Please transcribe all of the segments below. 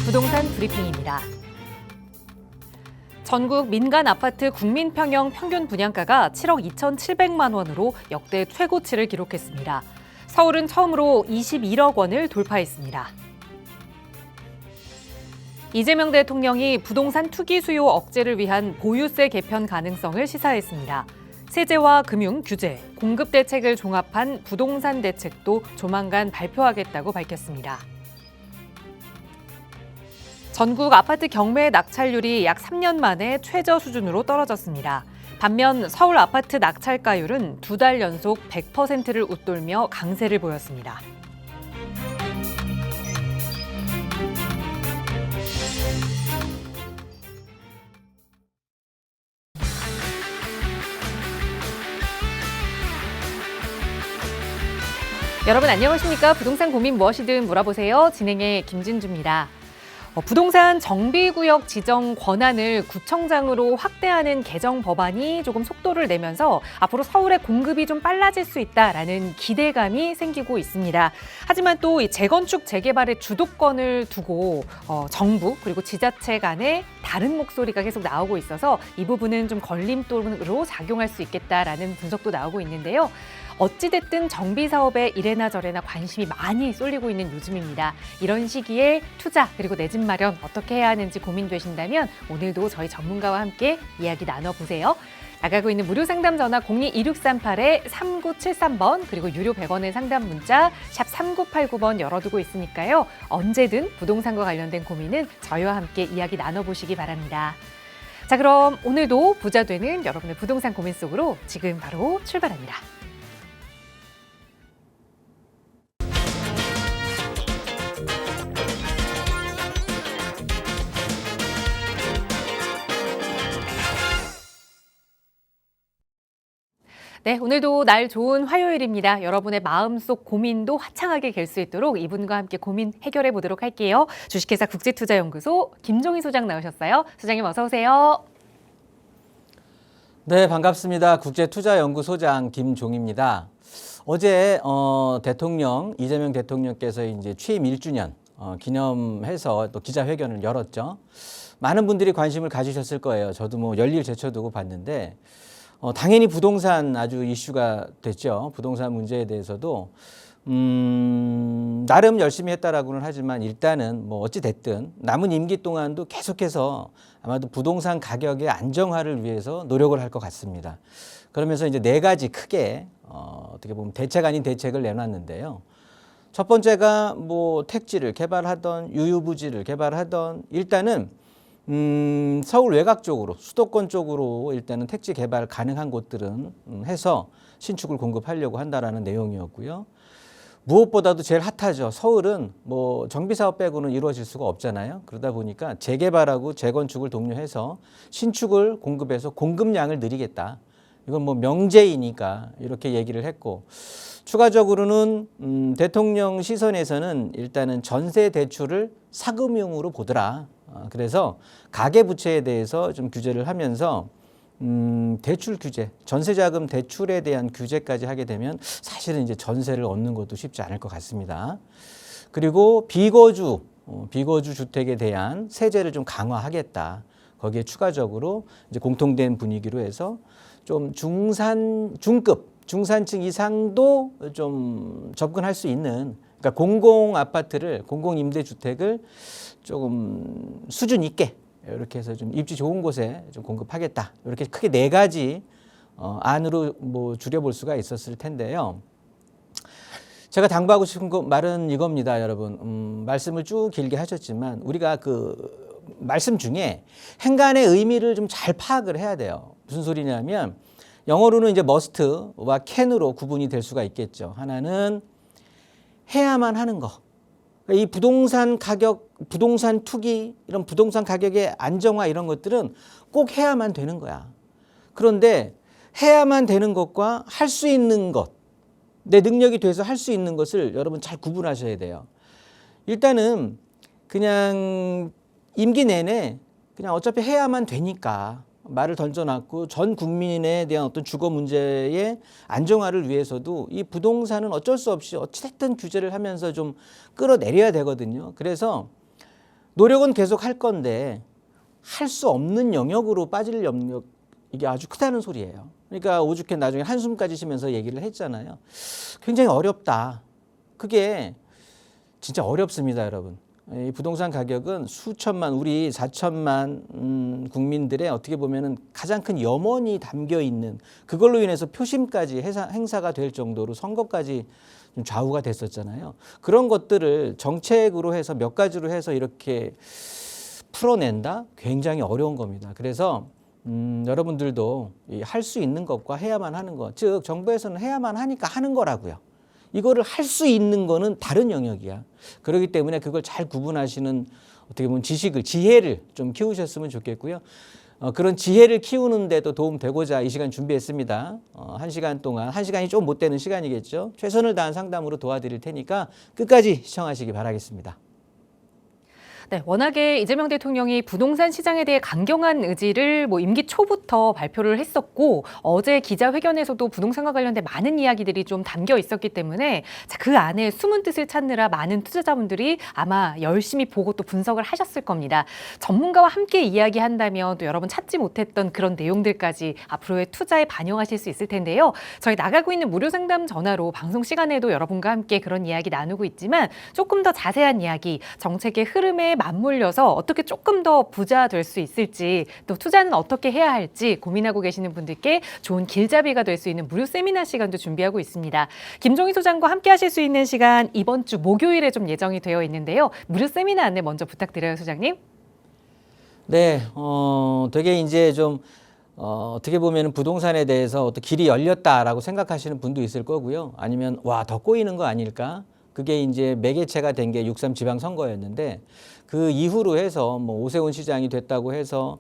부동산 브리핑입니다. 전국 민간 아파트 국민평형 평균 분양가가 7억 2,700만 원으로 역대 최고치를 기록했습니다. 서울은 처음으로 21억 원을 돌파했습니다. 이재명 대통령이 부동산 투기 수요 억제를 위한 보유세 개편 가능성을 시사했습니다. 세제와 금융, 규제, 공급 대책을 종합한 부동산 대책도 조만간 발표하겠다고 밝혔습니다. 전국 아파트 경매 낙찰률이 약 3년 만에 최저 수준으로 떨어졌습니다. 반면 서울 아파트 낙찰가율은 2달 연속 100%를 웃돌며 강세를 보였습니다. 여러분 안녕하십니까? 부동산 고민 무엇이든 물어보세요. 진행의 김진주입니다. 부동산 정비구역 지정 권한을 구청장으로 확대하는 개정 법안이 조금 속도를 내면서 앞으로 서울의 공급이 좀 빨라질 수 있다라는 기대감이 생기고 있습니다. 하지만 또 이 재건축 재개발의 주도권을 두고 정부 그리고 지자체 간에 다른 목소리가 계속 나오고 있어서 이 부분은 좀 걸림돌로 작용할 수 있겠다라는 분석도 나오고 있는데요. 어찌됐든 정비 사업에 이래나 저래나 관심이 많이 쏠리고 있는 요즘입니다. 이런 시기에 투자 그리고 내 집 마련 어떻게 해야 하는지 고민되신다면 오늘도 저희 전문가와 함께 이야기 나눠보세요. 나가고 있는 무료 상담 전화 02-2638-3973번 그리고 유료 100원의 상담 문자 샵 3989번 열어두고 있으니까요. 언제든 부동산과 관련된 고민은 저희와 함께 이야기 나눠보시기 바랍니다. 자, 그럼 오늘도 부자 되는 여러분의 부동산 고민 속으로 지금 바로 출발합니다. 네, 오늘도 날 좋은 화요일입니다. 여러분의 마음속 고민도 화창하게 갤 수 있도록 이분과 함께 고민 해결해 보도록 할게요. 주식회사 국제투자연구소 김종희 소장 나오셨어요. 소장님 어서 오세요. 네, 반갑습니다. 국제투자연구소장 김종희입니다. 어제 이재명 대통령께서 이제 취임 1주년 기념해서 또 기자회견을 열었죠. 많은 분들이 관심을 가지셨을 거예요. 저도 뭐 열일 제쳐두고 봤는데 당연히 부동산 아주 이슈가 됐죠. 부동산 문제에 대해서도 나름 열심히 했다라고는 하지만 일단은 뭐 어찌 됐든 남은 임기 동안도 계속해서 아마도 부동산 가격의 안정화를 위해서 노력을 할 것 같습니다. 그러면서 이제 4가지 크게 어떻게 보면 대책 아닌 대책을 내놨는데요. 첫 번째가 뭐 택지를 개발하던 유유부지를 개발하던 일단은 서울 외곽 쪽으로 수도권 쪽으로 일단은 택지 개발 가능한 곳들은 해서 신축을 공급하려고 한다라는 내용이었고요. 무엇보다도 제일 핫하죠. 서울은 뭐 정비 사업 빼고는 이루어질 수가 없잖아요. 그러다 보니까 재개발하고 재건축을 독려해서 신축을 공급해서 공급량을 늘리겠다. 이건 뭐 명제이니까 이렇게 얘기를 했고 추가적으로는 대통령 시선에서는 일단은 전세 대출을 사금융으로 보더라. 그래서 가계부채에 대해서 좀 규제를 하면서 대출 규제, 전세자금 대출에 대한 규제까지 하게 되면 사실은 이제 전세를 얻는 것도 쉽지 않을 것 같습니다. 그리고 비거주 주택에 대한 세제를 좀 강화하겠다. 거기에 추가적으로 이제 공통된 분위기로 해서 좀 중산층 이상도 좀 접근할 수 있는 그러니까 공공 아파트를 공공 임대 주택을 조금 수준 있게 이렇게 해서 좀 입지 좋은 곳에 좀 공급하겠다. 이렇게 크게 4가지 안으로 뭐 줄여볼 수가 있었을 텐데요. 제가 당부하고 싶은 말은 이겁니다, 여러분. 말씀을 쭉 길게 하셨지만 우리가 그 말씀 중에 행간의 의미를 좀 잘 파악을 해야 돼요. 무슨 소리냐면 영어로는 이제 must와 can으로 구분이 될 수가 있겠죠. 하나는 해야만 하는 거. 이 부동산 가격, 부동산 투기, 이런 부동산 가격의 안정화 이런 것들은 꼭 해야만 되는 거야. 그런데 해야만 되는 것과 할 수 있는 것, 내 능력이 돼서 할 수 있는 것을 여러분 잘 구분하셔야 돼요. 일단은 그냥 임기 내내 그냥 어차피 해야만 되니까 말을 던져놨고 전 국민에 대한 어떤 주거 문제의 안정화를 위해서도 이 부동산은 어쩔 수 없이 어찌됐든 규제를 하면서 좀 끌어내려야 되거든요. 그래서 노력은 계속 할 건데 할 수 없는 영역으로 빠질 영역 이게 아주 크다는 소리예요. 그러니까 오죽해 나중에 한숨까지 쉬면서 얘기를 했잖아요. 굉장히 어렵다. 그게 진짜 어렵습니다, 여러분. 이 부동산 가격은 수천만, 우리 4천만 국민들의 어떻게 보면은 가장 큰 염원이 담겨 있는, 그걸로 인해서 표심까지 행사가 될 정도로 선거까지 좀 좌우가 됐었잖아요. 그런 것들을 정책으로 해서 몇 가지로 해서 이렇게 풀어낸다? 굉장히 어려운 겁니다. 그래서 여러분들도 할 수 있는 것과 해야만 하는 것, 즉 정부에서는 해야만 하니까 하는 거라고요. 이거를 할 수 있는 거는 다른 영역이야. 그렇기 때문에 그걸 잘 구분하시는 어떻게 보면 지혜를 좀 키우셨으면 좋겠고요. 그런 지혜를 키우는데도 도움되고자 이 시간 준비했습니다. 1시간 동안, 1시간이 좀 못 되는 시간이겠죠. 최선을 다한 상담으로 도와드릴 테니까 끝까지 시청하시기 바라겠습니다. 네, 워낙에 이재명 대통령이 부동산 시장에 대해 강경한 의지를 임기 초부터 발표를 했었고 어제 기자회견에서도 부동산과 관련된 많은 이야기들이 좀 담겨 있었기 때문에 그 안에 숨은 뜻을 찾느라 많은 투자자분들이 아마 열심히 보고 또 분석을 하셨을 겁니다. 전문가와 함께 이야기한다면 또 여러분 찾지 못했던 그런 내용들까지 앞으로의 투자에 반영하실 수 있을 텐데요. 저희 나가고 있는 무료 상담 전화로 방송 시간에도 여러분과 함께 그런 이야기 나누고 있지만 조금 더 자세한 이야기, 정책의 흐름에 맞물려서 어떻게 조금 더 부자 될 수 있을지, 또 투자는 어떻게 해야 할지 고민하고 계시는 분들께 좋은 길잡이가 될 수 있는 무료 세미나 시간도 준비하고 있습니다. 김종희 소장과 함께 하실 수 있는 시간 이번 주 목요일에 좀 예정이 되어 있는데요. 무료 세미나 안내 먼저 부탁드려요, 소장님. 네, 되게 이제 좀 어떻게 보면 부동산에 대해서 어떤 길이 열렸다라고 생각하시는 분도 있을 거고요. 아니면 와, 더 꼬이는 거 아닐까? 그게 이제 매개체가 된 게 6.3 지방선거였는데 그 이후로 해서 오세훈 시장이 됐다고 해서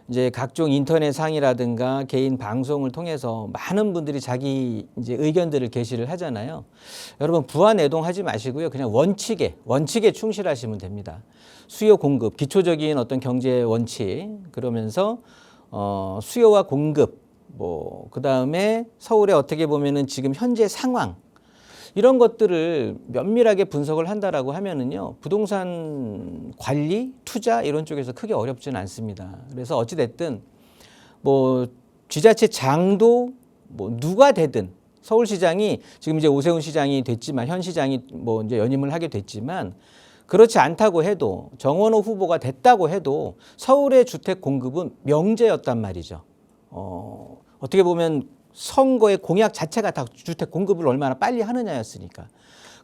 이제 각종 인터넷 상이라든가 개인 방송을 통해서 많은 분들이 자기 이제 의견들을 게시를 하잖아요. 여러분 부안해동하지 마시고요. 그냥 원칙에 충실하시면 됩니다. 수요 공급, 기초적인 어떤 경제 원칙, 그러면서 수요와 공급, 그다음에 서울에 어떻게 보면은 지금 현재 상황, 이런 것들을 면밀하게 분석을 한다라고 하면은요, 부동산 관리, 투자 이런 쪽에서 크게 어렵지는 않습니다. 그래서 어찌됐든 지자체장도 누가 되든 서울시장이 지금 이제 오세훈 시장이 됐지만 현 시장이 이제 연임을 하게 됐지만 그렇지 않다고 해도 정원호 후보가 됐다고 해도 서울의 주택 공급은 명제였단 말이죠. 어떻게 보면 선거의 공약 자체가 다 주택 공급을 얼마나 빨리 하느냐였으니까.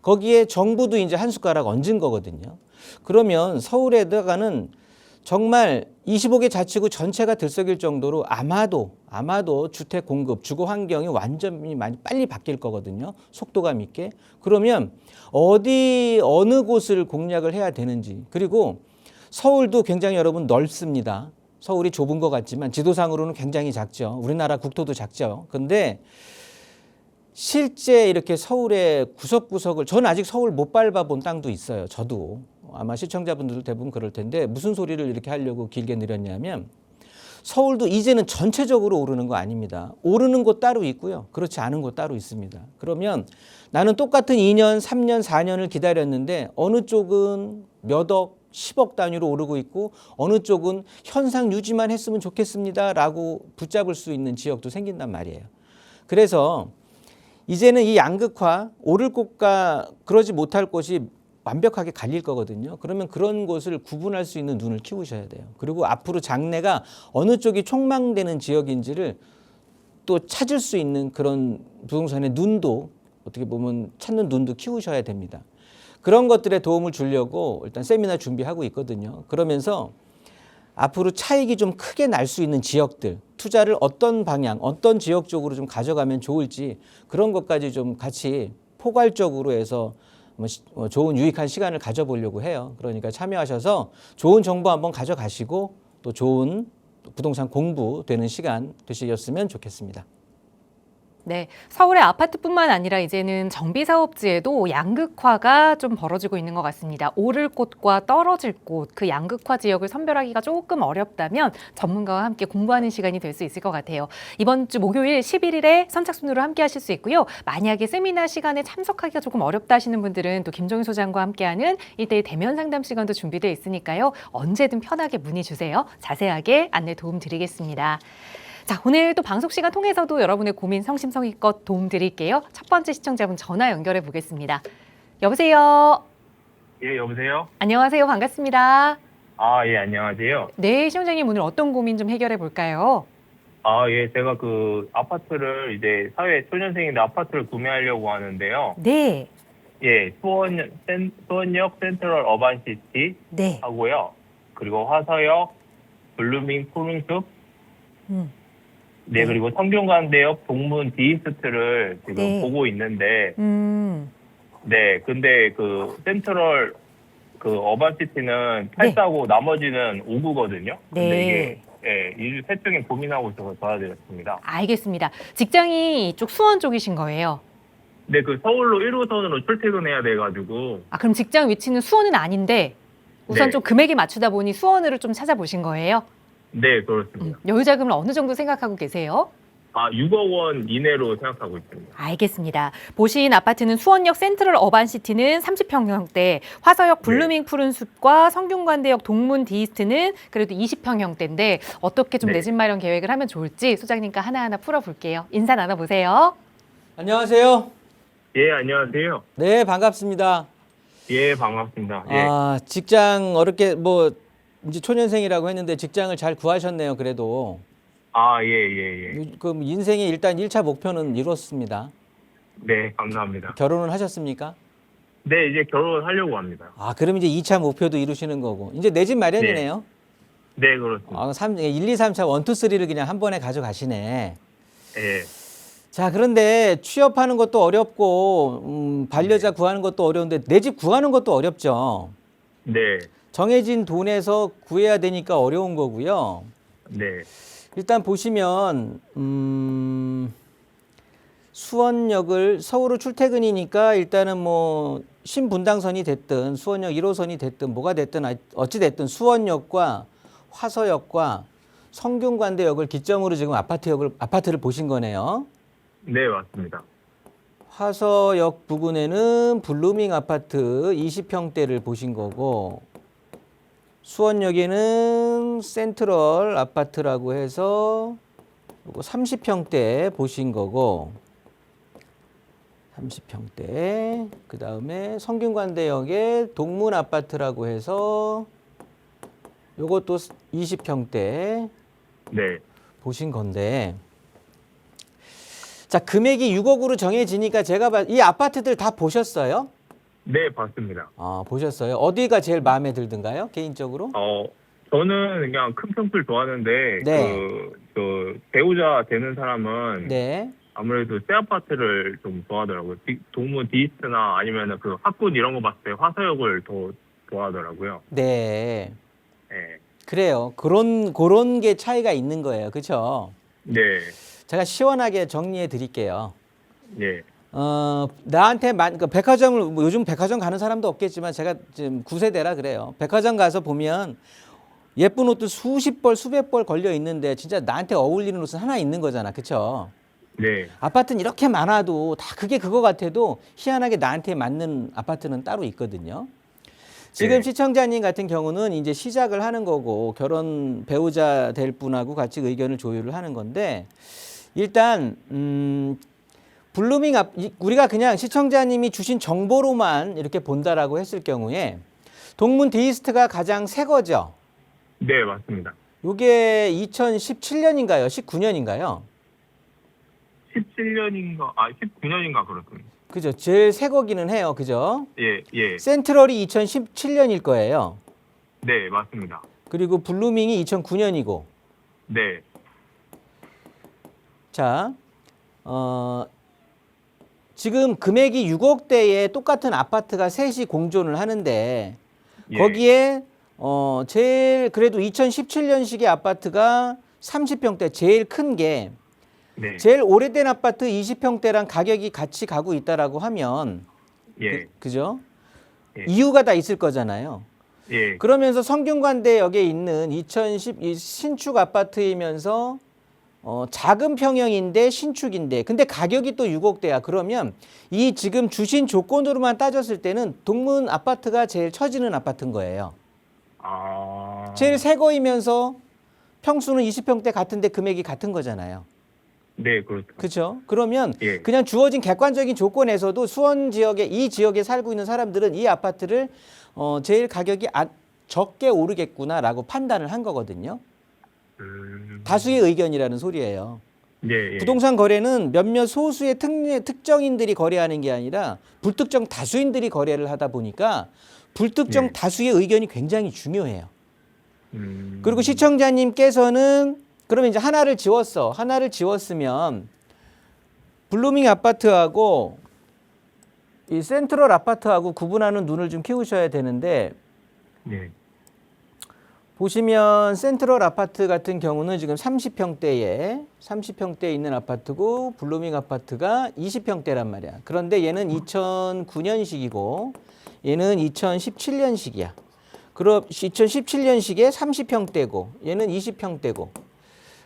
거기에 정부도 이제 한 숟가락 얹은 거거든요. 그러면 서울에다가는 정말 25개 자치구 전체가 들썩일 정도로 아마도 주택 공급, 주거 환경이 완전히 많이 빨리 바뀔 거거든요. 속도감 있게. 그러면 어느 곳을 공략을 해야 되는지. 그리고 서울도 굉장히 여러분 넓습니다. 서울이 좁은 것 같지만 지도상으로는 굉장히 작죠. 우리나라 국토도 작죠. 근데 실제 이렇게 서울의 구석구석을, 저는 아직 서울 못 밟아본 땅도 있어요. 저도. 아마 시청자분들도 대부분 그럴 텐데 무슨 소리를 이렇게 하려고 길게 늘었냐면 서울도 이제는 전체적으로 오르는 거 아닙니다. 오르는 곳 따로 있고요. 그렇지 않은 곳 따로 있습니다. 그러면 나는 똑같은 2년, 3년, 4년을 기다렸는데 어느 쪽은 몇 억, 10억 단위로 오르고 있고 어느 쪽은 현상 유지만 했으면 좋겠습니다라고 붙잡을 수 있는 지역도 생긴단 말이에요. 그래서 이제는 이 양극화, 오를 곳과 그러지 못할 곳이 완벽하게 갈릴 거거든요. 그러면 그런 곳을 구분할 수 있는 눈을 키우셔야 돼요. 그리고 앞으로 장래가 어느 쪽이 촉망되는 지역인지를 또 찾을 수 있는 그런 부동산의 눈도, 어떻게 보면 찾는 눈도 키우셔야 됩니다. 그런 것들에 도움을 주려고 일단 세미나 준비하고 있거든요. 그러면서 앞으로 차익이 좀 크게 날 수 있는 지역들, 투자를 어떤 방향, 어떤 지역 쪽으로 좀 가져가면 좋을지 그런 것까지 좀 같이 포괄적으로 해서 좋은 유익한 시간을 가져보려고 해요. 그러니까 참여하셔서 좋은 정보 한번 가져가시고 또 좋은 부동산 공부 되는 시간 되시겠으면 좋겠습니다. 네, 서울의 아파트뿐만 아니라 이제는 정비사업지에도 양극화가 좀 벌어지고 있는 것 같습니다. 오를 곳과 떨어질 곳, 그 양극화 지역을 선별하기가 조금 어렵다면 전문가와 함께 공부하는 시간이 될 수 있을 것 같아요. 이번 주 목요일 11일에 선착순으로 함께 하실 수 있고요. 만약에 세미나 시간에 참석하기가 조금 어렵다 하시는 분들은 또 김종희 소장과 함께하는 1대1 대면 상담 시간도 준비되어 있으니까요. 언제든 편하게 문의 주세요. 자세하게 안내 도움 드리겠습니다. 자, 오늘 또 방송 시간 통해서도 여러분의 고민 성심성의껏 도움 드릴게요. 첫 번째 시청자분 전화 연결해 보겠습니다. 여보세요. 예, 여보세요? 안녕하세요. 반갑습니다. 아, 예, 안녕하세요. 네, 시청자님 오늘 어떤 고민 좀 해결해 볼까요? 아, 예, 제가 그 아파트를 이제 사회 초년생인데 아파트를 구매하려고 하는데요. 네. 예, 수원역 센트럴 어반시티 네. 하고요. 그리고 화서역 블루밍 푸른숲 네, 그리고 성균관대역 동문 디스트를 지금 네. 보고 있는데 음. 네, 근데 그 센트럴 그 어반시티는 네. 8사고 나머지는 5구거든요. 근데 네. 이게 예, 이 셋 중에 고민하고 있어서 전화드렸습니다. 알겠습니다. 직장이 이쪽 수원 쪽이신 거예요? 근데 그 서울로 1호선으로 출퇴근해야 돼가지고 아, 그럼 직장 위치는 수원은 아닌데 우선 네. 좀 금액에 맞추다 보니 수원으로 좀 찾아보신 거예요? 네, 그렇습니다. 여유 자금을 어느 정도 생각하고 계세요? 아, 6억 원 이내로 생각하고 있습니다. 알겠습니다. 보신 아파트는 수원역 센트럴 어반시티는 30평형대, 화서역 블루밍 푸른숲과 성균관대역 동문 디스트는 그래도 20평형대인데 어떻게 좀 네. 내 집 마련 계획을 하면 좋을지 소장님과 하나하나 풀어볼게요. 인사 나눠보세요. 안녕하세요. 예, 안녕하세요. 네, 반갑습니다. 예, 반갑습니다. 예. 아, 직장 어렵게 뭐 이제 초년생이라고 했는데 직장을 잘 구하셨네요. 그래도 아, 예, 예, 예. 그 인생의 일단 1차 목표는 이뤘습니다. 네, 감사합니다. 결혼은 하셨습니까? 네, 이제 결혼하려고 합니다. 아, 그럼 이제 2차 목표도 이루시는 거고 이제 내 집 마련이네요. 네, 그렇습니다. 아, 1, 2, 3차 1, 2, 3를 그냥 한 번에 가져가시네. 예. 자, 그런데 취업하는 것도 어렵고 반려자 구하는 것도 어려운데 내 집 구하는 것도 어렵죠. 네, 정해진 돈에서 구해야 되니까 어려운 거고요. 네, 일단 보시면 수원역을 서울로 출퇴근이니까 일단은 뭐 신분당선이 됐든 수원역 1호선이 됐든 뭐가 됐든 어찌 됐든 수원역과 화서역과 성균관대역을 기점으로 지금 아파트를 보신 거네요. 네, 맞습니다. 화서역 부근에는 블루밍 아파트 20평대를 보신 거고 수원역에는 센트럴 아파트라고 해서 요거 30평대 보신 거고 30평대 그 다음에 성균관대역에 동문 아파트라고 해서 요것도 20평대 네. 보신 건데 자, 금액이 6억으로 정해지니까 이 아파트들 다 보셨어요? 네, 봤습니다. 아, 보셨어요? 어디가 제일 마음에 들던가요? 개인적으로? 저는 그냥 큰 평수를 좋아하는데, 네. 그 배우자 되는 사람은 네. 아무래도 새 아파트를 좀 좋아하더라고요. 동문 디스트나 아니면 그 학군 이런 거 봤을 때 화서역을 더 좋아하더라고요. 네. 네. 그래요. 그런 게 차이가 있는 거예요. 그렇죠? 네. 제가 시원하게 정리해 드릴게요. 네. 나한테 그 백화점을 뭐 요즘 백화점 가는 사람도 없겠지만 제가 지금 9세대라 그래요. 백화점 가서 보면 예쁜 옷도 수십 벌, 수백 벌 걸려 있는데 진짜 나한테 어울리는 옷은 하나 있는 거잖아. 그렇죠? 네. 아파트는 이렇게 많아도 다 그게 그거 같아도 희한하게 나한테 맞는 아파트는 따로 있거든요. 지금 네. 시청자님 같은 경우는 이제 시작을 하는 거고 결혼 배우자 될 분하고 같이 의견을 조율을 하는 건데 일단 블루밍 우리가 그냥 시청자님이 주신 정보로만 이렇게 본다라고 했을 경우에 동문 데이스트가 가장 새 거죠. 네, 맞습니다. 이게 2017년인가요? 19년인가요? 17년인가, 19년인가 그렇습니다. 그죠. 제일 새 거기는 해요. 그죠? 예, 예. 센트럴이 2017년일 거예요. 네, 맞습니다. 그리고 블루밍이 2009년이고. 네. 자, 지금 금액이 6억대에 똑같은 아파트가 셋이 공존을 하는데 예. 거기에 제일 그래도 2017년식의 아파트가 30평대 제일 큰 게 네. 제일 오래된 아파트 20평대랑 가격이 같이 가고 있다라고 하면 예. 그죠? 예. 이유가 다 있을 거잖아요. 예. 그러면서 성균관대역에 있는 2010 신축 아파트이면서 작은 평형인데 신축인데 근데 가격이 또 6억대야. 그러면 이 지금 주신 조건으로만 따졌을 때는 동문 아파트가 제일 처지는 아파트인 거예요. 아. 제일 새 거이면서 평수는 20평대 같은데 금액이 같은 거잖아요. 네, 그렇죠. 그렇죠? 그러면 예. 그냥 주어진 객관적인 조건에서도 수원 지역에 이 지역에 살고 있는 사람들은 이 아파트를 제일 가격이 적게 오르겠구나라고 판단을 한 거거든요. 다수의 의견이라는 소리예요. 예, 예. 부동산 거래는 몇몇 소수의 특정인들이 거래하는 게 아니라 불특정 다수인들이 거래를 하다 보니까 불특정 예. 다수의 의견이 굉장히 중요해요. 음. 그리고 시청자님께서는 그러면 이제 하나를 지웠어. 하나를 지웠으면 블루밍 아파트하고 이 센트럴 아파트하고 구분하는 눈을 좀 키우셔야 되는데 네. 보시면 센트럴 아파트 같은 경우는 지금 30평대에 있는 아파트고 블루밍 아파트가 20평대란 말이야. 그런데 얘는 2009년식이고 얘는 2017년식이야. 그럼 2017년식에 30평대고 얘는 20평대고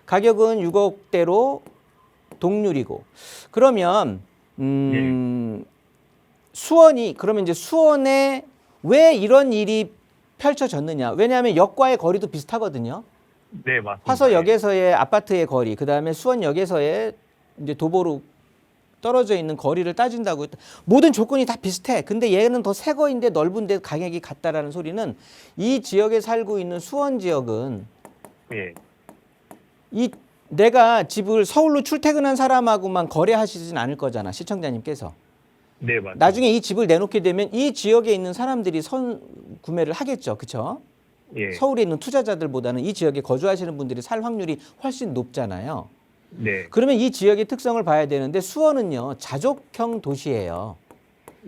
가격은 6억대로 동률이고 그러면 수원이 그러면 이제 수원에 왜 이런 일이 펼쳐졌느냐? 왜냐하면 역과의 거리도 비슷하거든요. 네, 맞습니다. 화서역에서의 아파트의 거리, 그 다음에 수원역에서의 이제 도보로 떨어져 있는 거리를 따진다고 모든 조건이 다 비슷해. 근데 얘는 더 새 거인데 넓은데 가격이 같다라는 소리는 이 지역에 살고 있는 수원 지역은 예. 이 내가 집을 서울로 출퇴근한 사람하고만 거래하시진 않을 거잖아, 시청자님께서. 네, 맞습니다. 나중에 이 집을 내놓게 되면 이 지역에 있는 사람들이 구매를 하겠죠, 그렇죠? 예. 서울에 있는 투자자들보다는 이 지역에 거주하시는 분들이 살 확률이 훨씬 높잖아요. 네. 그러면 이 지역의 특성을 봐야 되는데 수원은요 자족형 도시예요.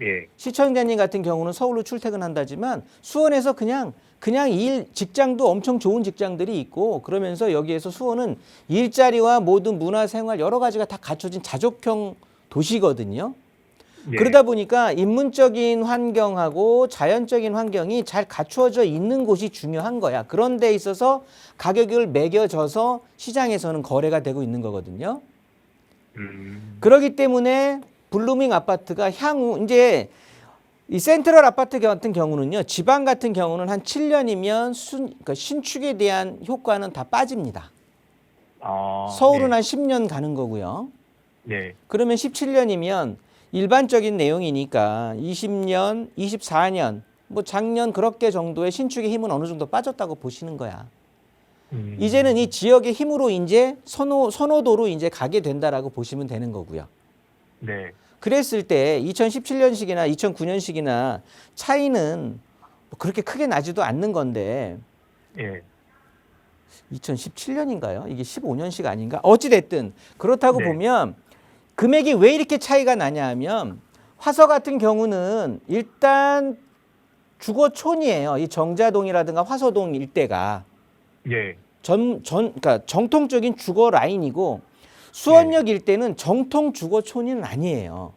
예. 시청자님 같은 경우는 서울로 출퇴근한다지만 수원에서 그냥 직장도 엄청 좋은 직장들이 있고 그러면서 여기에서 수원은 일자리와 모든 문화생활 여러 가지가 다 갖춰진 자족형 도시거든요. 예. 그러다 보니까 인문적인 환경하고 자연적인 환경이 잘 갖추어져 있는 곳이 중요한 거야. 그런 데 있어서 가격을 매겨져서 시장에서는 거래가 되고 있는 거거든요. 그렇기 때문에 블루밍 아파트가 향후 이제 이 센트럴 아파트 같은 경우는요. 지방 같은 경우는 한 7년이면 그러니까 신축에 대한 효과는 다 빠집니다. 아. 서울은 네. 한 10년 가는 거고요. 네. 그러면 17년이면 일반적인 내용이니까 20년, 24년, 뭐 작년 그렇게 정도의 신축의 힘은 어느 정도 빠졌다고 보시는 거야. 이제는 이 지역의 힘으로 이제 선호도로 이제 가게 된다라고 보시면 되는 거고요. 네. 그랬을 때 2017년식이나 2009년식이나 차이는 뭐 그렇게 크게 나지도 않는 건데 예. 2017년인가요? 이게 15년식 아닌가? 어찌됐든 그렇다고 네. 보면 금액이 왜 이렇게 차이가 나냐 하면 화서 같은 경우는 일단 주거촌이에요. 이 정자동이라든가 화서동 일대가 예. 그러니까 정통적인 주거 라인이고 수원역 일대는 정통 주거촌은 아니에요.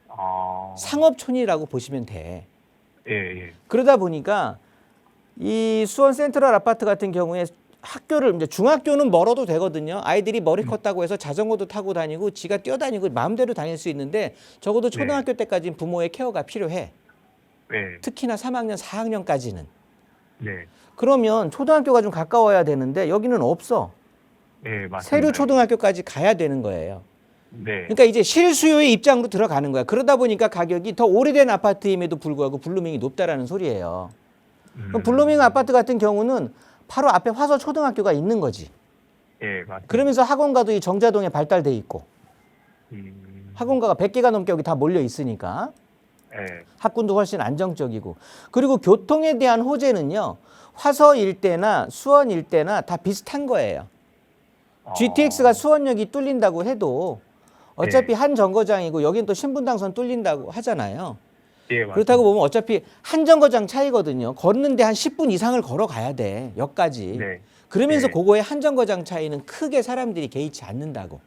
아. 상업촌이라고 보시면 돼. 예, 예. 그러다 보니까 이 수원 센트럴 아파트 같은 경우에 학교를 이제 중학교는 멀어도 되거든요. 아이들이 머리 컸다고 해서 자전거도 타고 다니고 지가 뛰어다니고 마음대로 다닐 수 있는데 적어도 초등학교 때까지는 부모의 케어가 필요해. 네. 특히나 3학년, 4학년까지는. 네. 그러면 초등학교가 좀 가까워야 되는데 여기는 없어. 네, 맞습니다. 세류 초등학교까지 가야 되는 거예요. 네. 그러니까 이제 실수요의 입장으로 들어가는 거야. 그러다 보니까 가격이 더 오래된 아파트임에도 불구하고 블루밍이 높다라는 소리예요. 그럼 블루밍 아파트 같은 경우는 바로 앞에 화서 초등학교가 있는 거지. 예, 맞습니다. 그러면서 학원가도 이 정자동에 발달돼 있고 학원가가 100개가 넘게 여기 다 몰려 있으니까 예. 학군도 훨씬 안정적이고 그리고 교통에 대한 호재는요. 화서 일대나 수원 일대나 다 비슷한 거예요. GTX가 수원역이 뚫린다고 해도 어차피 네. 한 정거장이고 여긴 또 신분당선 뚫린다고 하잖아요. 예, 맞습니다. 그렇다고 보면 어차피 한 정거장 차이거든요. 걷는데 한 10분 이상을 걸어가야 돼. 역까지. 네. 그러면서 네. 그거의 한 정거장 차이는 크게 사람들이 개의치 않는다고.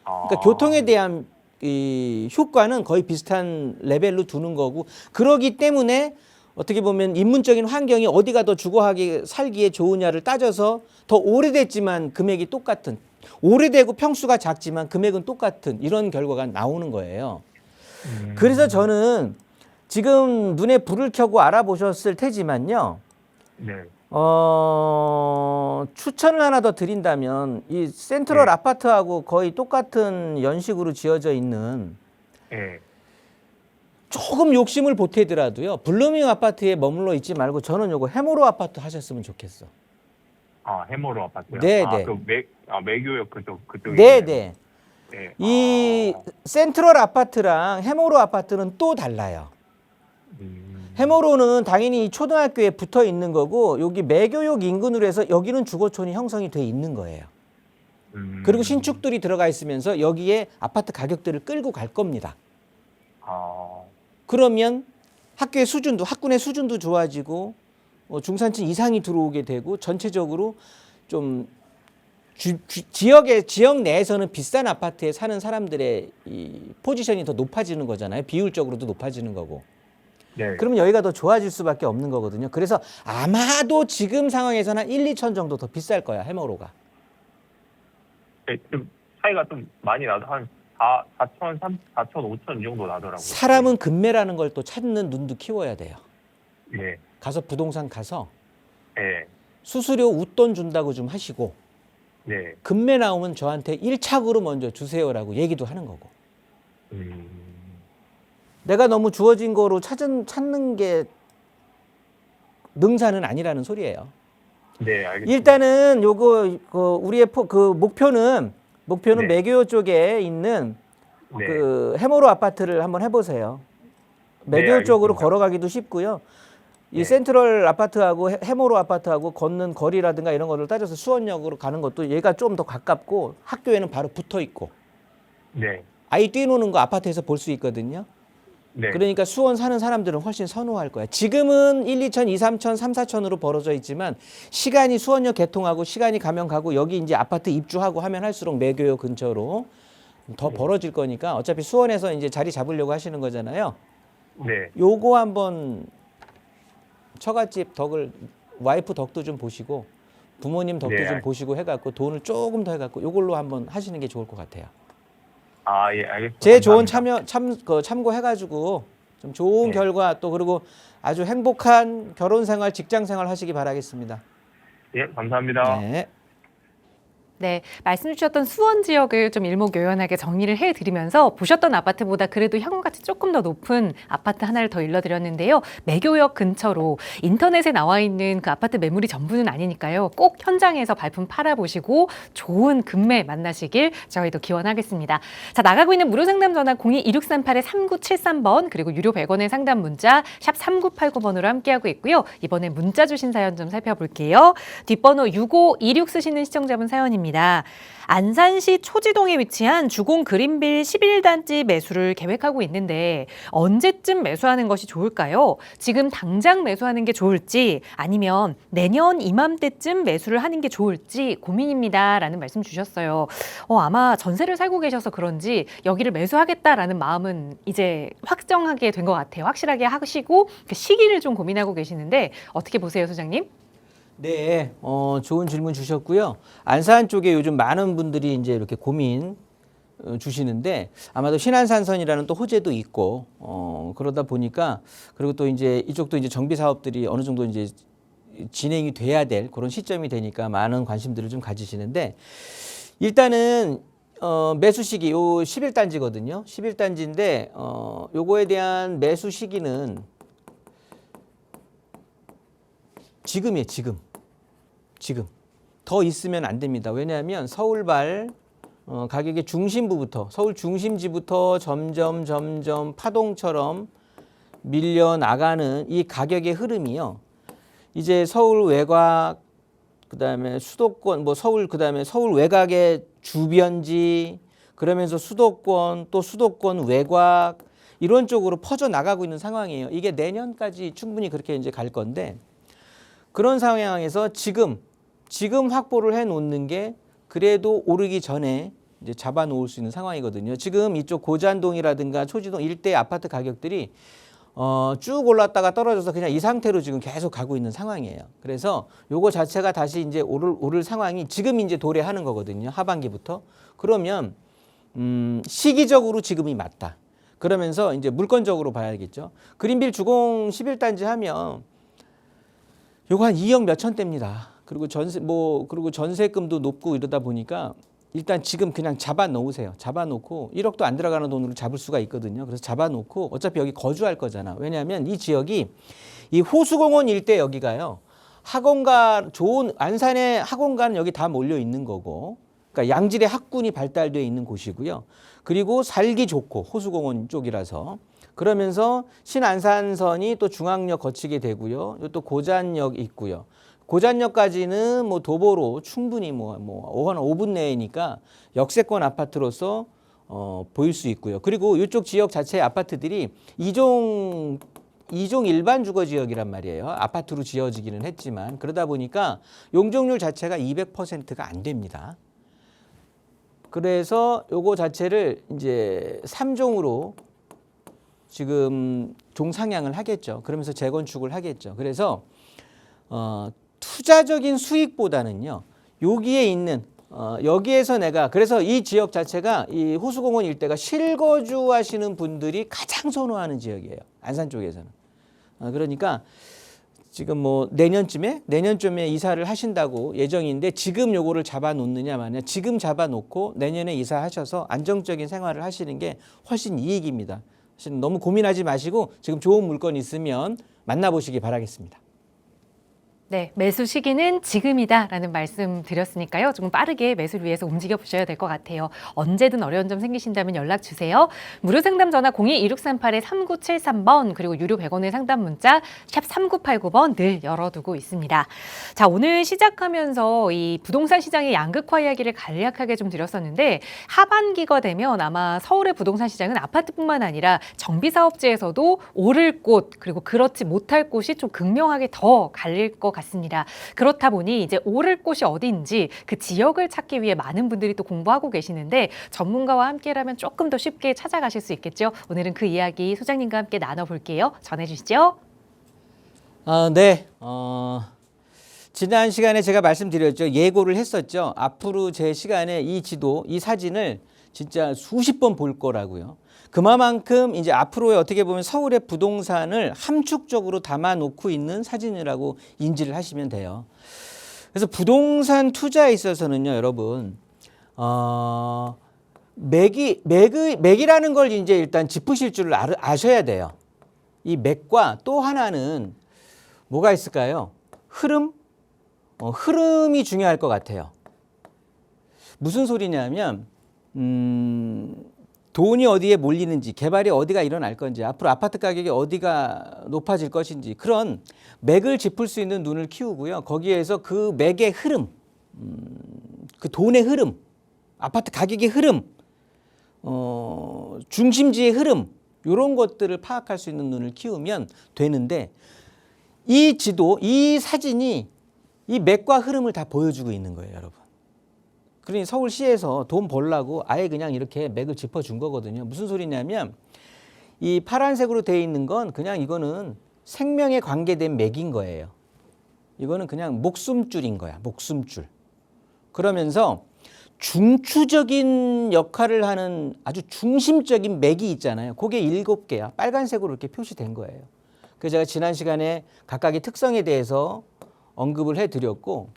그러니까 교통에 대한 이 효과는 거의 비슷한 레벨로 두는 거고, 그러기 때문에 어떻게 보면 인문적인 환경이 어디가 더 주거하기 살기에 좋으냐를 따져서 더 오래됐지만 금액이 똑같은, 오래되고 평수가 작지만 금액은 똑같은 이런 결과가 나오는 거예요. 그래서 저는 지금 눈에 불을 켜고 알아보셨을 테지만요. 네. 추천을 하나 더 드린다면 이 센트럴 네. 아파트하고 거의 똑같은 연식으로 지어져 있는, 네. 조금 욕심을 보태더라도요, 블루밍 아파트에 머물러 있지 말고 저는 요거 해모로 아파트 하셨으면 좋겠어. 해머로 아파트요? 네, 네. 매교역 그쪽에. 네, 네. 네. 이 센트럴 아파트랑 해모로 아파트는 또 달라요. 해모로는 당연히 초등학교에 붙어 있는 거고, 여기 매교역 인근으로 해서 여기는 주거촌이 형성이 돼 있는 거예요. 그리고 신축들이 들어가 있으면서 여기에 아파트 가격들을 끌고 갈 겁니다. 그러면 학교의 수준도, 학군의 수준도 좋아지고 중산층 이상이 들어오게 되고, 전체적으로 좀 지역 내에서는 비싼 아파트에 사는 사람들의 이 포지션이 더 높아지는 거잖아요. 비율적으로도 높아지는 거고. 네. 그러면 여기가 더 좋아질 수밖에 없는 거거든요. 그래서 아마도 지금 상황에서는 한 1, 2천 정도 더 비쌀 거야, 해머로가. 네, 좀 차이가 좀 많이 나도 한 4천, 4천, 5천 이 정도 나더라고요. 사람은 금매라는 걸 또 찾는 눈도 키워야 돼요. 네. 가서 부동산 가서 네. 수수료 웃돈 준다고 좀 하시고, 네. 금매 나오면 저한테 1착으로 먼저 주세요라고 얘기도 하는 거고. 내가 너무 주어진 거로 찾는 게 능사는 아니라는 소리예요. 네, 알겠습니다. 일단은 요거 우리의 목표는 네. 매교 쪽에 있는 네. 그 해모로 아파트를 한번 해보세요. 매교 네, 쪽으로 알겠습니다. 걸어가기도 쉽고요. 이 네. 센트럴 아파트하고 해모로 아파트하고 걷는 거리라든가 이런 거를 따져서 수원역으로 가는 것도 얘가 좀 더 가깝고, 학교에는 바로 붙어 있고, 네. 아이 뛰노는 거 아파트에서 볼 수 있거든요. 네. 그러니까 수원 사는 사람들은 훨씬 선호할 거야. 지금은 1, 2천, 2, 3천, 3, 4천으로 벌어져 있지만, 시간이 수원역 개통하고 시간이 가면 가고 여기 이제 아파트 입주하고 하면 할수록 매교역 근처로 더 벌어질 거니까, 어차피 수원에서 이제 자리 잡으려고 하시는 거잖아요. 네. 요거 한번 처갓집 덕을, 와이프 덕도 좀 보시고 부모님 덕도 네, 좀 보시고 해갖고 돈을 조금 더 해갖고 요걸로 한번 하시는 게 좋을 것 같아요. 예, 알겠습니다. 제 조언 감사합니다. 참고해가지고 좀 좋은 네. 결과, 또 그리고 아주 행복한 결혼 생활, 직장 생활 하시기 바라겠습니다. 예, 감사합니다. 네. 네, 말씀 주셨던 수원 지역을 좀 일목요연하게 정리를 해드리면서, 보셨던 아파트보다 그래도 현금가치 조금 더 높은 아파트 하나를 더 일러드렸는데요. 매교역 근처로, 인터넷에 나와 있는 그 아파트 매물이 전부는 아니니까요. 꼭 현장에서 발품 팔아보시고 좋은 금매 만나시길 저희도 기원하겠습니다. 자, 나가고 있는 무료 상담 전화 02-2638-3973번, 그리고 유료 100원의 상담 문자 샵 3989번으로 함께하고 있고요. 이번에 문자 주신 사연 좀 살펴볼게요. 뒷번호 6526 쓰시는 시청자분 사연입니다. 안산시 초지동에 위치한 주공 그린빌 11단지 매수를 계획하고 있는데, 언제쯤 매수하는 것이 좋을까요? 지금 당장 매수하는 게 좋을지, 아니면 내년 이맘때쯤 매수를 하는 게 좋을지 고민입니다. 라는 말씀 주셨어요. 아마 전세를 살고 계셔서 그런지 여기를 매수하겠다라는 마음은 이제 확정하게 된 것 같아요. 확실하게 하시고 그 시기를 좀 고민하고 계시는데, 어떻게 보세요, 소장님? 네, 좋은 질문 주셨고요. 안산 쪽에 요즘 많은 분들이 이제 이렇게 고민 주시는데, 아마도 신안산선이라는 또 호재도 있고, 그러다 보니까, 그리고 또 이제 이쪽도 이제 정비 사업들이 어느 정도 이제 진행이 돼야 될 그런 시점이 되니까 많은 관심들을 좀 가지시는데, 일단은 매수 시기 요 11단지거든요. 11단지인데 요거에 대한 매수 시기는 지금이에요. 지금 더 있으면 안 됩니다. 왜냐하면 서울발 가격의 중심부부터, 서울 중심지부터 점점 파동처럼 밀려 나가는 이 가격의 흐름이요. 이제 서울 외곽, 그다음에 수도권, 그다음에 서울 외곽의 주변지, 그러면서 수도권, 또 수도권 외곽, 이런 쪽으로 퍼져 나가고 있는 상황이에요. 이게 내년까지 충분히 그렇게 이제 갈 건데, 그런 상황에서 지금 확보를 해 놓는 게 그래도 오르기 전에 이제 잡아놓을 수 있는 상황이거든요. 지금 이쪽 고잔동이라든가 초지동 일대 아파트 가격들이 쭉 올랐다가 떨어져서 그냥 이 상태로 지금 계속 가고 있는 상황이에요. 그래서 요거 자체가 다시 이제 오를 상황이 지금 이제 도래하는 거거든요. 하반기부터. 그러면 시기적으로 지금이 맞다. 그러면서 이제 물건적으로 봐야겠죠. 그린빌 주공 11단지 하면 요거 한 2억 몇천 대입니다. 그리고 그리고 전세금도 높고 이러다 보니까 일단 지금 그냥 잡아 놓으세요. 잡아 놓고 1억도 안 들어가는 돈으로 잡을 수가 있거든요. 그래서 잡아 놓고 어차피 여기 거주할 거잖아. 왜냐하면 이 지역이 이 호수공원 일대 여기가요. 학원가 좋은 안산의 학원가는 여기 다 몰려 있는 거고. 그러니까 양질의 학군이 발달되어 있는 곳이고요. 그리고 살기 좋고 호수공원 쪽이라서 그러면서 신안산선이 또 중앙역 거치게 되고요. 또 고잔역 있고요. 고잔역까지는 뭐 도보로 충분히 한 5분 내니까 역세권 아파트로서 보일 수 있고요. 그리고 이쪽 지역 자체의 아파트들이 이종 일반 주거 지역이란 말이에요. 아파트로 지어지기는 했지만 그러다 보니까 용적률 자체가 200%가 안 됩니다. 그래서 요거 자체를 이제 3종으로 지금 종상향을 하겠죠. 그러면서 재건축을 하겠죠. 그래서 투자적인 수익보다는요. 여기에 있는 여기에서 그래서 이 지역 자체가 이 호수공원 일대가 실거주하시는 분들이 가장 선호하는 지역이에요. 안산 쪽에서는. 그러니까 지금 뭐 내년쯤에 이사를 하신다고 예정인데 지금 요거를 잡아놓느냐 마냐. 지금 잡아놓고 내년에 이사하셔서 안정적인 생활을 하시는 게 훨씬 이익입니다. 너무 고민하지 마시고 지금 좋은 물건 있으면 만나보시기 바라겠습니다. 네, 매수 시기는 지금이다라는 말씀 드렸으니까요. 조금 빠르게 매수를 위해서 움직여 보셔야 될 것 같아요. 언제든 어려운 점 생기신다면 연락 주세요. 무료 상담 전화 02-2638-3973번 그리고 유료 100원의 상담 문자 샵 3989번 늘 열어두고 있습니다. 자, 오늘 시작하면서 이 부동산 시장의 양극화 이야기를 간략하게 좀 드렸었는데 하반기가 되면 아마 서울의 부동산 시장은 아파트뿐만 아니라 정비사업지에서도 오를 곳 그리고 그렇지 못할 곳이 좀 극명하게 더 갈릴 것 같습니다. 그렇다 보니 이제 오를 곳이 어디인지 그 지역을 찾기 위해 많은 분들이 또 공부하고 계시는데 전문가와 함께라면 조금 더 쉽게 찾아가실 수 있겠죠. 오늘은 그 이야기 소장님과 함께 나눠볼게요. 전해주시죠. 네. 지난 시간에 제가 말씀드렸죠. 예고를 했었죠. 앞으로 제 시간에 이 지도, 이 사진을 진짜 수십 번 볼 거라고요. 그만큼 이제 앞으로의 어떻게 보면 서울의 부동산을 함축적으로 담아놓고 있는 사진이라고 인지를 하시면 돼요. 그래서 부동산 투자에 있어서는요, 여러분, 맥이라는 걸 이제 일단 짚으실 줄 아셔야 돼요. 이 맥과 또 하나는 뭐가 있을까요? 흐름이 중요할 것 같아요. 무슨 소리냐면, 돈이 어디에 몰리는지, 개발이 어디가 일어날 건지, 앞으로 아파트 가격이 어디가 높아질 것인지 그런 맥을 짚을 수 있는 눈을 키우고요. 거기에서 그 맥의 흐름, 그 돈의 흐름, 아파트 가격의 흐름, 중심지의 흐름 이런 것들을 파악할 수 있는 눈을 키우면 되는데 이 지도, 이 사진이 이 맥과 흐름을 다 보여주고 있는 거예요, 여러분. 그러니 서울시에서 돈 벌라고 아예 그냥 이렇게 맥을 짚어준 거거든요. 무슨 소리냐면 이 파란색으로 되어 있는 건 그냥 이거는 생명에 관계된 맥인 거예요. 이거는 그냥 목숨줄인 거야. 목숨줄. 그러면서 중추적인 역할을 하는 아주 중심적인 맥이 있잖아요. 그게 7개야. 빨간색으로 이렇게 표시된 거예요. 그래서 제가 지난 시간에 각각의 특성에 대해서 언급을 해드렸고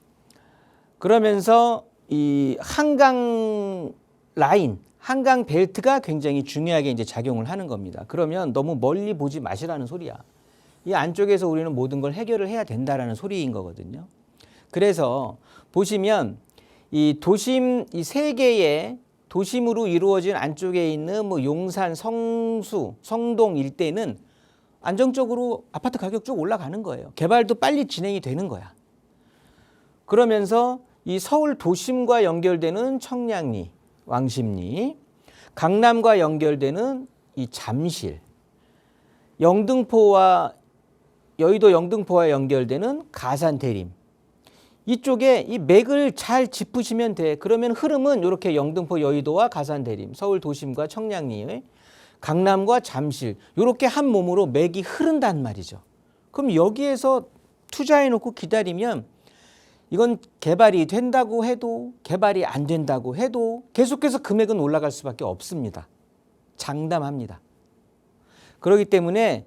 그러면서 이 한강 라인, 한강 벨트가 굉장히 중요하게 이제 작용을 하는 겁니다. 그러면 너무 멀리 보지 마시라는 소리야. 이 안쪽에서 우리는 모든 걸 해결을 해야 된다라는 소리인 거거든요. 그래서 보시면 이 도심, 이 세 개의 도심으로 이루어진 안쪽에 있는 뭐 용산, 성수, 성동 일대는 안정적으로 아파트 가격 쭉 올라가는 거예요. 개발도 빨리 진행이 되는 거야. 그러면서 이 서울 도심과 연결되는 청량리, 왕십리, 강남과 연결되는 이 잠실, 여의도 영등포와 연결되는 가산 대림. 이쪽에 이 맥을 잘 짚으시면 돼. 그러면 흐름은 이렇게 영등포 여의도와 가산 대림, 서울 도심과 청량리, 강남과 잠실 이렇게 한 몸으로 맥이 흐른단 말이죠. 그럼 여기에서 투자해놓고 기다리면 이건 개발이 된다고 해도 개발이 안 된다고 해도 계속해서 금액은 올라갈 수밖에 없습니다. 장담합니다. 그렇기 때문에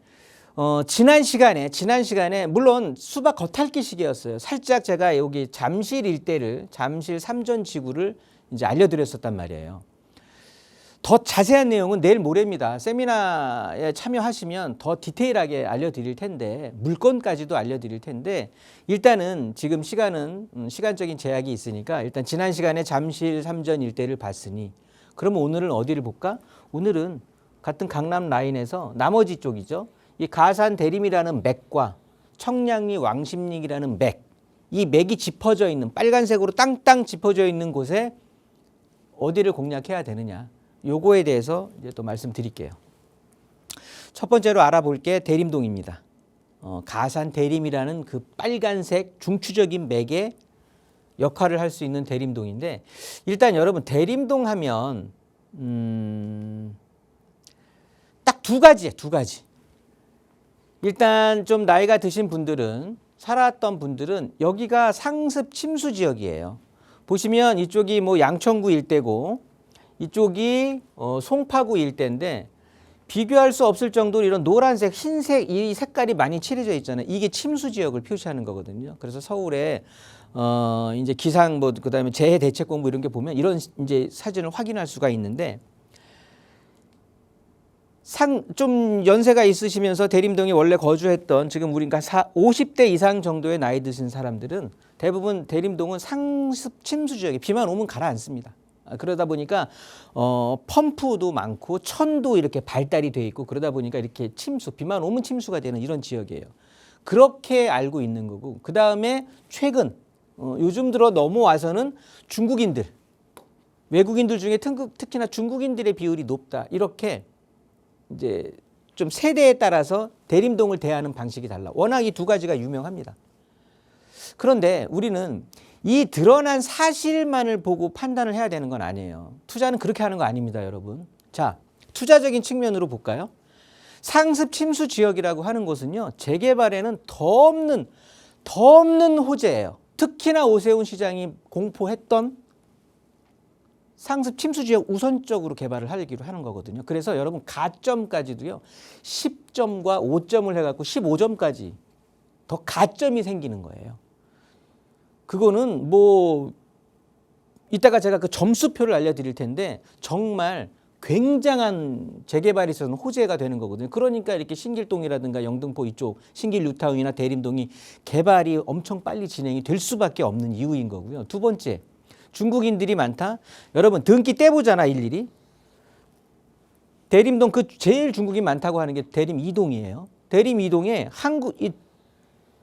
지난 시간에 물론 수박 겉핥기 시기였어요. 살짝 제가 여기 잠실 일대를 잠실 삼전지구를 이제 알려드렸었단 말이에요. 더 자세한 내용은 내일 모레입니다. 세미나에 참여하시면 더 디테일하게 알려드릴 텐데 물건까지도 알려드릴 텐데 일단은 지금 시간적인 제약이 있으니까 일단 지난 시간에 잠실 삼전 일대를 봤으니 그러면 오늘은 어디를 볼까? 오늘은 같은 강남 라인에서 나머지 쪽이죠. 이 가산 대림이라는 맥과 청량리 왕십리이라는 맥, 이 맥이 짚어져 있는 빨간색으로 땅땅 짚어져 있는 곳에 어디를 공략해야 되느냐. 요거에 대해서 이제 또 말씀드릴게요. 첫 번째로 알아볼 게 대림동입니다. 가산 대림이라는 그 빨간색 중추적인 맥의 역할을 할 수 있는 대림동인데 일단 여러분 대림동 하면 딱 두 가지. 일단 좀 나이가 드신 분들은 살았던 분들은 여기가 상습 침수 지역이에요. 보시면 이쪽이 뭐 양천구 일대고 이쪽이 송파구 일대인데 비교할 수 없을 정도로 이런 노란색, 흰색 이 색깔이 많이 칠해져 있잖아요. 이게 침수 지역을 표시하는 거거든요. 그래서 서울에 이제 기상 뭐 그다음에 재해 대책 공부 이런 게 보면 이런 이제 사진을 확인할 수가 있는데 좀 연세가 있으시면서 대림동에 원래 거주했던 지금 우리가 50대 이상 정도의 나이 드신 사람들은 대부분 대림동은 상습 침수 지역에 비만 오면 가라앉습니다. 그러다 보니까 펌프도 많고 천도 이렇게 발달이 돼 있고 그러다 보니까 이렇게 비만 오면 침수가 되는 이런 지역이에요. 그렇게 알고 있는 거고 그 다음에 최근 요즘 들어 넘어와서는 중국인들, 외국인들 중에 특히나 중국인들의 비율이 높다. 이렇게 이제 좀 세대에 따라서 대림동을 대하는 방식이 달라. 워낙 이 두 가지가 유명합니다. 그런데 우리는 이 드러난 사실만을 보고 판단을 해야 되는 건 아니에요. 투자는 그렇게 하는 거 아닙니다, 여러분. 자, 투자적인 측면으로 볼까요? 상습 침수 지역이라고 하는 곳은요, 재개발에는 더 없는 호재예요. 특히나 오세훈 시장이 공포했던 상습 침수 지역 우선적으로 개발을 하기로 하는 거거든요. 그래서 여러분 가점까지도요, 10점과 5점을 해갖고 15점까지 더 가점이 생기는 거예요. 그거는 뭐 이따가 제가 그 점수표를 알려드릴 텐데 정말 굉장한 재개발에 있어서는 호재가 되는 거거든요. 그러니까 이렇게 신길동이라든가 영등포 이쪽 신길 뉴타운이나 대림동이 개발이 엄청 빨리 진행이 될 수밖에 없는 이유인 거고요. 두 번째, 중국인들이 많다. 여러분 등기 떼보잖아 일일이. 대림동 그 제일 중국인 많다고 하는 게 대림 2동이에요. 대림 2동에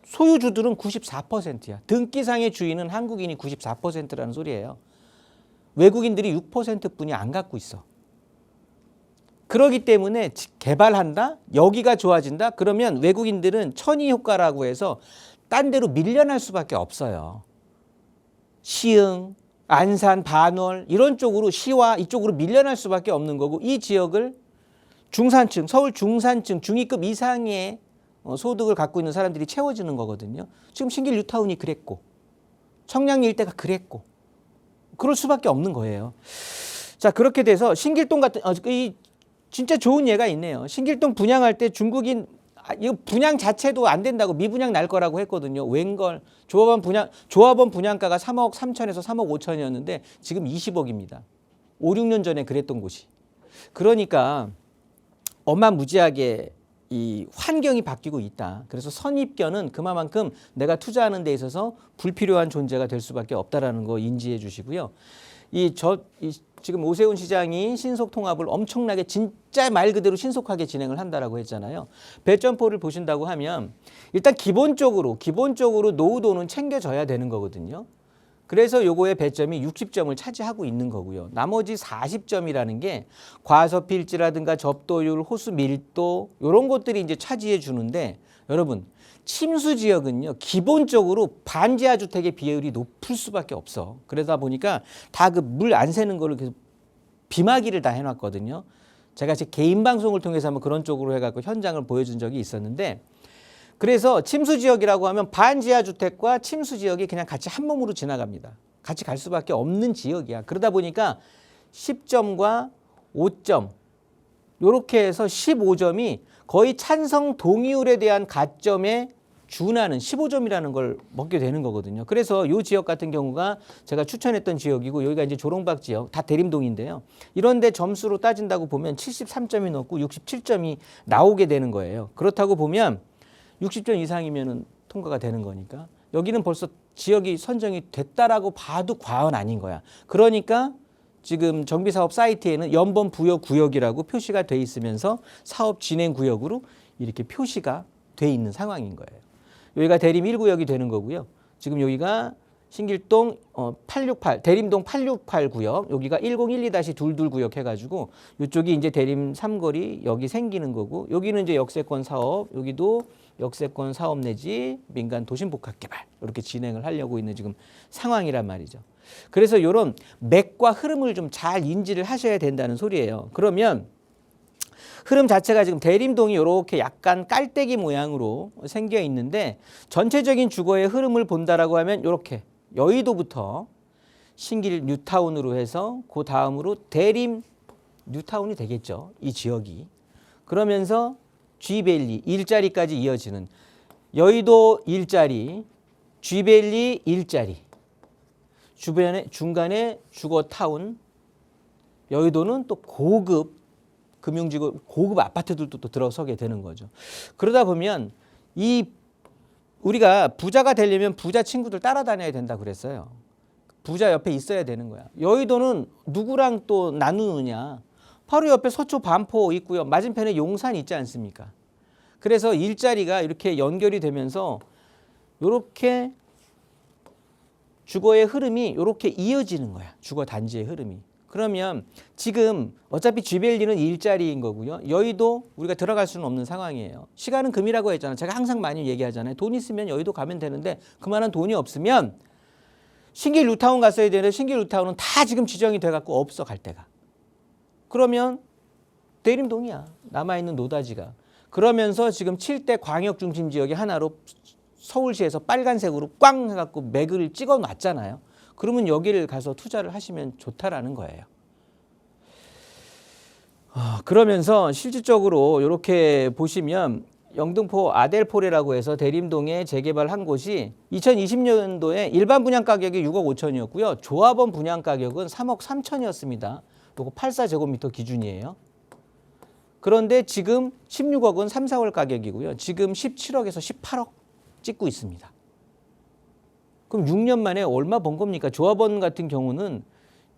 소유주들은 94%야. 등기상의 주인은 한국인이 94%라는 소리예요. 외국인들이 6%뿐이 안 갖고 있어. 그렇기 때문에 개발한다? 여기가 좋아진다? 그러면 외국인들은 천이 효과라고 해서 딴 데로 밀려날 수밖에 없어요. 시흥, 안산, 반월 이런 쪽으로 시와 이쪽으로 밀려날 수밖에 없는 거고 이 지역을 중산층, 서울 중산층, 중위급 이상의 소득을 갖고 있는 사람들이 채워지는 거거든요. 지금 신길 뉴타운이 그랬고 청량리 일대가 그랬고 그럴 수밖에 없는 거예요. 자, 그렇게 돼서 신길동 같은 이 진짜 좋은 예가 있네요. 신길동 분양할 때 중국인 이거 분양 자체도 안 된다고 미분양 날 거라고 했거든요. 웬걸 조합원 분양가가 3억 3천에서 3억 5천이었는데 지금 20억입니다. 5, 6년 전에 그랬던 곳이. 그러니까 어마무지하게 이 환경이 바뀌고 있다. 그래서 선입견은 그만큼 내가 투자하는 데 있어서 불필요한 존재가 될 수밖에 없다라는 거 인지해 주시고요. 지금 오세훈 시장이 신속 통합을 엄청나게 진짜 말 그대로 신속하게 진행을 한다라고 했잖아요. 배점포를 보신다고 하면 일단 기본적으로 노후도는 챙겨져야 되는 거거든요. 그래서 요거의 배점이 60점을 차지하고 있는 거고요. 나머지 40점이라는 게 과소필지라든가 접도율, 호수 밀도 이런 것들이 이제 차지해 주는데 여러분 침수 지역은요 기본적으로 반지하 주택의 비율이 높을 수밖에 없어. 그러다 보니까 다 그 물 안 새는 거를 계속 비마기를 다 해놨거든요. 제가 제 개인 방송을 통해서 한번 그런 쪽으로 해갖고 현장을 보여준 적이 있었는데, 그래서 침수 지역이라고 하면 반지하 주택과 침수 지역이 그냥 같이 한 몸으로 지나갑니다. 같이 갈 수밖에 없는 지역이야. 그러다 보니까 10점과 5점 이렇게 해서 15점이 거의 찬성 동의율에 대한 가점에 준하는 15점이라는 걸 먹게 되는 거거든요. 그래서 이 지역 같은 경우가 제가 추천했던 지역이고, 여기가 이제 조롱박 지역, 다 대림동인데요. 이런데 점수로 따진다고 보면 73점이 넘고 67점이 나오게 되는 거예요. 그렇다고 보면 60점 이상이면은 통과가 되는 거니까 여기는 벌써 지역이 선정이 됐다라고 봐도 과언 아닌 거야. 그러니까 지금 정비사업 사이트에는 연번 부여 구역이라고 표시가 돼 있으면서 사업 진행 구역으로 이렇게 표시가 돼 있는 상황인 거예요. 여기가 대림 1구역이 되는 거고요. 지금 여기가 신길동 868, 대림동 868 구역, 여기가 1012-22 구역 해가지고 이쪽이 이제 대림 3거리 여기 생기는 거고, 여기는 이제 역세권 사업, 여기도 역세권 사업 내지 민간 도심복합개발 이렇게 진행을 하려고 있는 지금 상황이란 말이죠. 그래서 이런 맥과 흐름을 좀 잘 인지를 하셔야 된다는 소리예요. 그러면 흐름 자체가 지금 대림동이 이렇게 약간 깔때기 모양으로 생겨 있는데, 전체적인 주거의 흐름을 본다라고 하면 이렇게 여의도부터 신길 뉴타운으로 해서 그 다음으로 대림 뉴타운이 되겠죠. 이 지역이. 그러면서 G밸리 일자리까지 이어지는 여의도 일자리, G밸리 일자리, 주변에 중간에 주거타운, 여의도는 또 고급 금융지구, 고급 아파트들도 또 들어서게 되는 거죠. 그러다 보면 우리가 부자가 되려면 부자 친구들 따라다녀야 된다 그랬어요. 부자 옆에 있어야 되는 거야. 여의도는 누구랑 또 나누느냐. 바로 옆에 서초 반포 있고요. 맞은편에 용산 있지 않습니까? 그래서 일자리가 이렇게 연결이 되면서 이렇게 주거의 흐름이 이렇게 이어지는 거야. 주거 단지의 흐름이. 그러면 지금 어차피 G밸리는 일자리인 거고요. 여의도 우리가 들어갈 수는 없는 상황이에요. 시간은 금이라고 했잖아요. 제가 항상 많이 얘기하잖아요. 돈 있으면 여의도 가면 되는데 그만한 돈이 없으면 신길 뉴타운 갔어야 되는데 신길 뉴타운은 다 지금 지정이 돼갖고 없어, 갈 데가. 그러면 대림동이야. 남아있는 노다지가. 그러면서 지금 7대 광역중심지역의 하나로 서울시에서 빨간색으로 꽝 해갖고 맥을 찍어 놨잖아요. 그러면 여기를 가서 투자를 하시면 좋다라는 거예요. 그러면서 실질적으로 이렇게 보시면 영등포 아델포레라고 해서 대림동에 재개발한 곳이 2020년도에 일반 분양 가격이 6억 5천이었고요. 조합원 분양 가격은 3억 3천이었습니다. 이거 84제곱미터 기준이에요. 그런데 지금 16억은 3, 4월 가격이고요. 지금 17억에서 18억 찍고 있습니다. 그럼 6년 만에 얼마 번 겁니까? 조합원 같은 경우는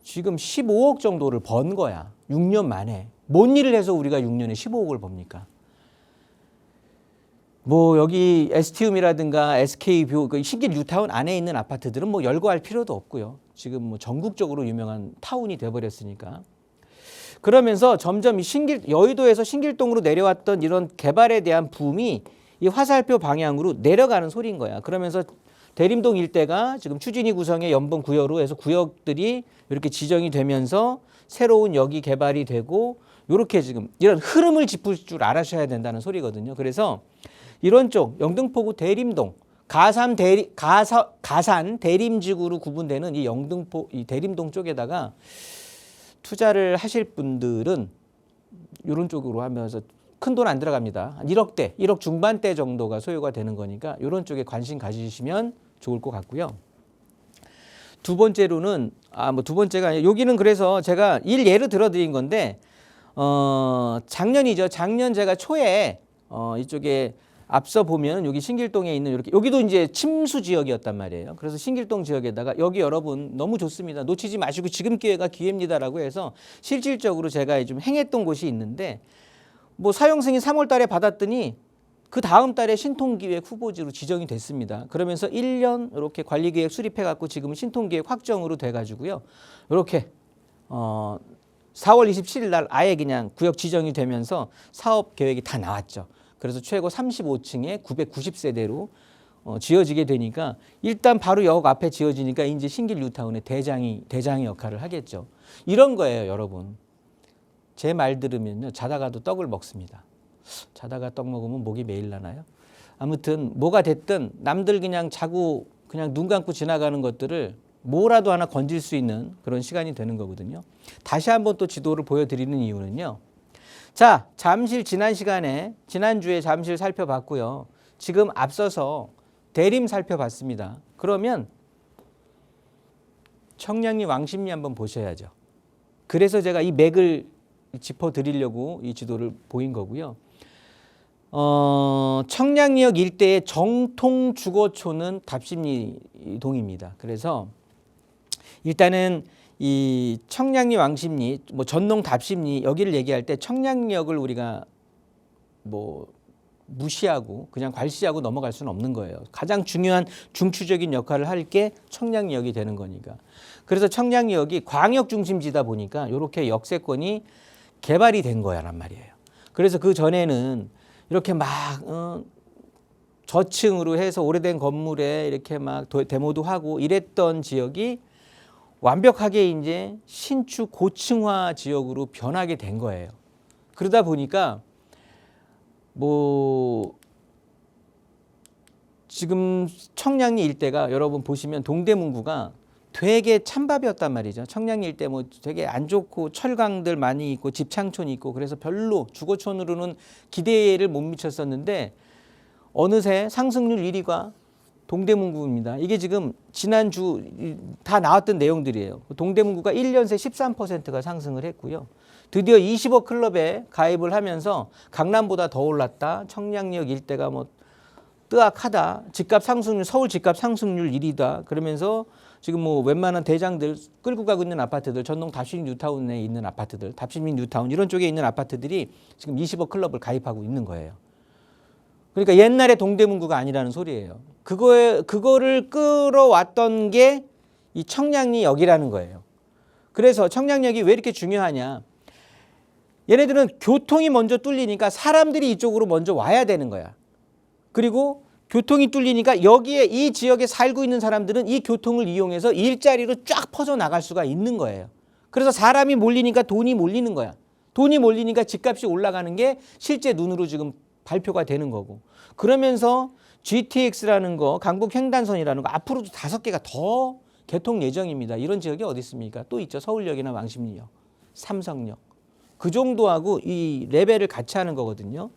지금 15억 정도를 번 거야. 6년 만에. 뭔 일을 해서 우리가 6년에 15억을 법니까? 뭐 여기 ST움이라든가 SK뷰, 신길 뉴타운 안에 있는 아파트들은 뭐 열거할 필요도 없고요. 지금 뭐 전국적으로 유명한 타운이 돼버렸으니까. 그러면서 점점 여의도에서 신길동으로 내려왔던 이런 개발에 대한 붐이 이 화살표 방향으로 내려가는 소리인 거야. 그러면서 대림동 일대가 지금 추진위 구성의 연번 구역으로 해서 구역들이 이렇게 지정이 되면서 새로운 역이 개발이 되고, 이렇게 지금 이런 흐름을 짚을 줄 알아셔야 된다는 소리거든요. 그래서 이런 쪽 영등포구 대림동, 가산 대림지구로 구분되는 이 영등포 이 대림동 쪽에다가 투자를 하실 분들은 이런 쪽으로 하면서 큰 돈 안 들어갑니다. 한 1억대, 1억 중반대 정도가 소요가 되는 거니까 이런 쪽에 관심 가지시면 좋을 것 같고요. 두 번째로는 두 번째가 아니라 여기는 그래서 제가 예를 들어드린 건데 작년이죠. 작년 제가 초에 이쪽에 앞서 보면 여기 신길동에 있는 이렇게 여기도 이제 침수 지역이었단 말이에요. 그래서 신길동 지역에다가 여기 여러분 너무 좋습니다. 놓치지 마시고 지금 기회가 기회입니다라고 해서 실질적으로 제가 좀 행했던 곳이 있는데, 뭐 사용 승인 3월 달에 받았더니 그 다음 달에 신통기획 후보지로 지정이 됐습니다. 그러면서 1년 이렇게 관리계획 수립해 갖고 지금은 신통기획 확정으로 돼 가지고요. 이렇게 4월 27일 날 아예 그냥 구역 지정이 되면서 사업 계획이 다 나왔죠. 그래서 최고 35층에 990세대로 지어지게 되니까 일단 바로 역 앞에 지어지니까 이제 신길 뉴타운의 대장의 역할을 하겠죠. 이런 거예요, 여러분. 제 말 들으면요, 자다가도 떡을 먹습니다. 자다가 떡 먹으면 목이 메일 나나요? 아무튼 뭐가 됐든 남들 그냥 자고 그냥 눈 감고 지나가는 것들을 뭐라도 하나 건질 수 있는 그런 시간이 되는 거거든요. 다시 한번 또 지도를 보여드리는 이유는요. 자, 잠실 지난주에 잠실 살펴봤고요. 지금 앞서서 대림 살펴봤습니다. 그러면 청량리 왕십리 한번 보셔야죠. 그래서 제가 이 맥을 짚어드리려고 이 지도를 보인 거고요. 청량리역 일대의 정통 주거초는 답심리동입니다. 그래서 일단은 이 청량리 왕십리, 뭐 전농 답심리 여기를 얘기할 때 청량리역을 우리가 뭐 무시하고 그냥 괄시하고 넘어갈 수는 없는 거예요. 가장 중요한 중추적인 역할을 할 게 청량리역이 되는 거니까. 그래서 청량리역이 광역 중심지다 보니까 이렇게 역세권이 개발이 된 거란 말이에요. 그래서 그 전에는 이렇게 막 저층으로 해서 오래된 건물에 이렇게 막 데모도 하고 이랬던 지역이 완벽하게 이제 신축 고층화 지역으로 변하게 된 거예요. 그러다 보니까 뭐 지금 청량리 일대가 여러분 보시면 동대문구가 되게 찬밥이었단 말이죠. 청량리 일대 뭐 되게 안 좋고 철강들 많이 있고 집창촌이 있고 그래서 별로 주거촌으로는 기대를 못 미쳤었는데 어느새 상승률 1위가 동대문구입니다. 이게 지금 지난주 다 나왔던 내용들이에요. 동대문구가 1년 새 13%가 상승을 했고요. 드디어 20억 클럽에 가입을 하면서 강남보다 더 올랐다. 청량리역 일대가 뭐 뜨악하다. 집값 상승률, 서울 집값 상승률 1위다. 그러면서 지금 뭐 웬만한 대장들 끌고 가고 있는 아파트들, 전동 답심리 뉴타운에 있는 아파트들, 답심리 뉴타운 이런 쪽에 있는 아파트들이 지금 20억 클럽을 가입하고 있는 거예요. 그러니까 옛날에 동대문구가 아니라는 소리예요. 그거를 끌어왔던 게 이 청량리역이라는 거예요. 그래서 청량리역이 왜 이렇게 중요하냐? 얘네들은 교통이 먼저 뚫리니까 사람들이 이쪽으로 먼저 와야 되는 거야. 그리고 교통이 뚫리니까 여기에 이 지역에 살고 있는 사람들은 이 교통을 이용해서 일자리로 쫙 퍼져나갈 수가 있는 거예요. 그래서 사람이 몰리니까 돈이 몰리는 거야. 돈이 몰리니까 집값이 올라가는 게 실제 눈으로 지금 발표가 되는 거고. 그러면서 GTX라는 거, 강북 횡단선이라는 거 앞으로도 5개가 더 개통 예정입니다. 이런 지역이 어디 있습니까? 또 있죠. 서울역이나 왕십리역, 삼성역. 그 정도하고 이 레벨을 같이 하는 거거든요.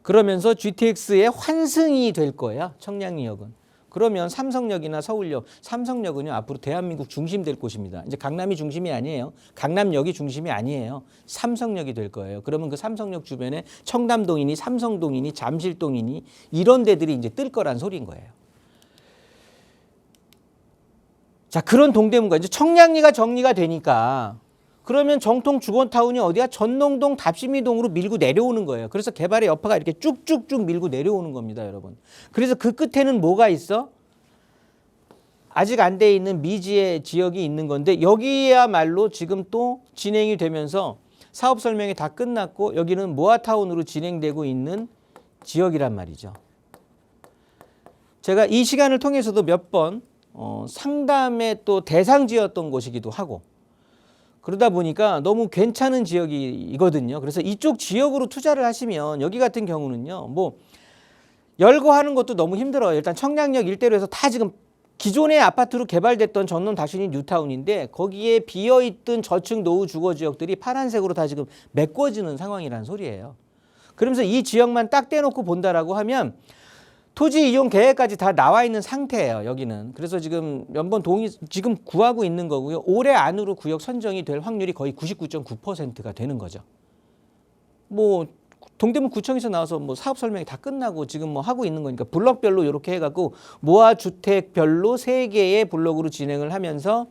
그러면서 GTX의 환승이 될 거야. 청량리역은. 그러면 삼성역이나 서울역, 삼성역은요 앞으로 대한민국 중심 될 곳입니다. 이제 강남이 중심이 아니에요. 강남역이 중심이 아니에요. 삼성역이 될 거예요. 그러면 그 삼성역 주변에 청담동이니 삼성동이니 잠실동이니 이런 데들이 이제 뜰 거란 소리인 거예요. 자, 그런 동대문구가 이제 청량리가 정리가 되니까 그러면 정통 주거타운이 어디야? 전농동, 답심리동으로 밀고 내려오는 거예요. 그래서 개발의 여파가 이렇게 쭉쭉쭉 밀고 내려오는 겁니다, 여러분. 그래서 그 끝에는 뭐가 있어? 아직 안 돼 있는 미지의 지역이 있는 건데 여기야말로 지금 또 진행이 되면서 사업 설명이 다 끝났고 여기는 모아타운으로 진행되고 있는 지역이란 말이죠. 제가 이 시간을 통해서도 몇 번 상담의 또 대상지였던 곳이기도 하고 그러다 보니까 너무 괜찮은 지역이거든요. 그래서 이쪽 지역으로 투자를 하시면 여기 같은 경우는요. 뭐 열거하는 것도 너무 힘들어요. 일단 청량역 일대로 해서 다 지금 기존의 아파트로 개발됐던 전농 답심리 뉴타운인데 거기에 비어있던 저층 노후 주거 지역들이 파란색으로 다 지금 메꿔지는 상황이라는 소리예요. 그러면서 이 지역만 딱 떼놓고 본다라고 하면 토지 이용 계획까지 다 나와 있는 상태예요. 여기는. 그래서 지금 연번 동의 지금 구하고 있는 거고요. 올해 안으로 구역 선정이 될 확률이 거의 99.9%가 되는 거죠. 뭐 동대문 구청에서 나와서 뭐 사업 설명이 다 끝나고 지금 뭐 하고 있는 거니까 블럭별로 이렇게 해갖고 모아 주택별로 3개의 블럭으로 진행을 하면서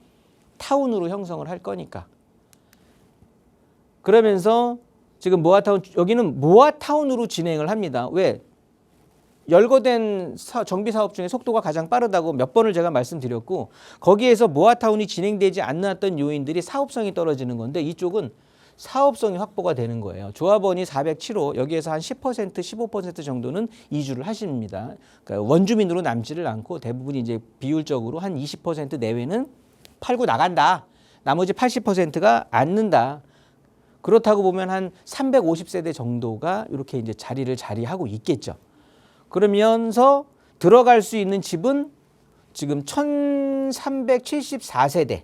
타운으로 형성을 할 거니까. 그러면서 지금 모아타운 여기는 모아타운으로 진행을 합니다. 왜? 열거된 정비 사업 중에 속도가 가장 빠르다고 몇 번을 제가 말씀드렸고 거기에서 모아타운이 진행되지 않았던 요인들이 사업성이 떨어지는 건데 이쪽은 사업성이 확보가 되는 거예요. 조합원이 407호, 여기에서 한 10%, 15% 정도는 이주를 하십니다. 그러니까 원주민으로 남지를 않고 대부분 이제 비율적으로 한 20% 내외는 팔고 나간다. 나머지 80%가 앉는다. 그렇다고 보면 한 350세대 정도가 이렇게 이제 자리하고 있겠죠. 그러면서 들어갈 수 있는 집은 지금 1374세대가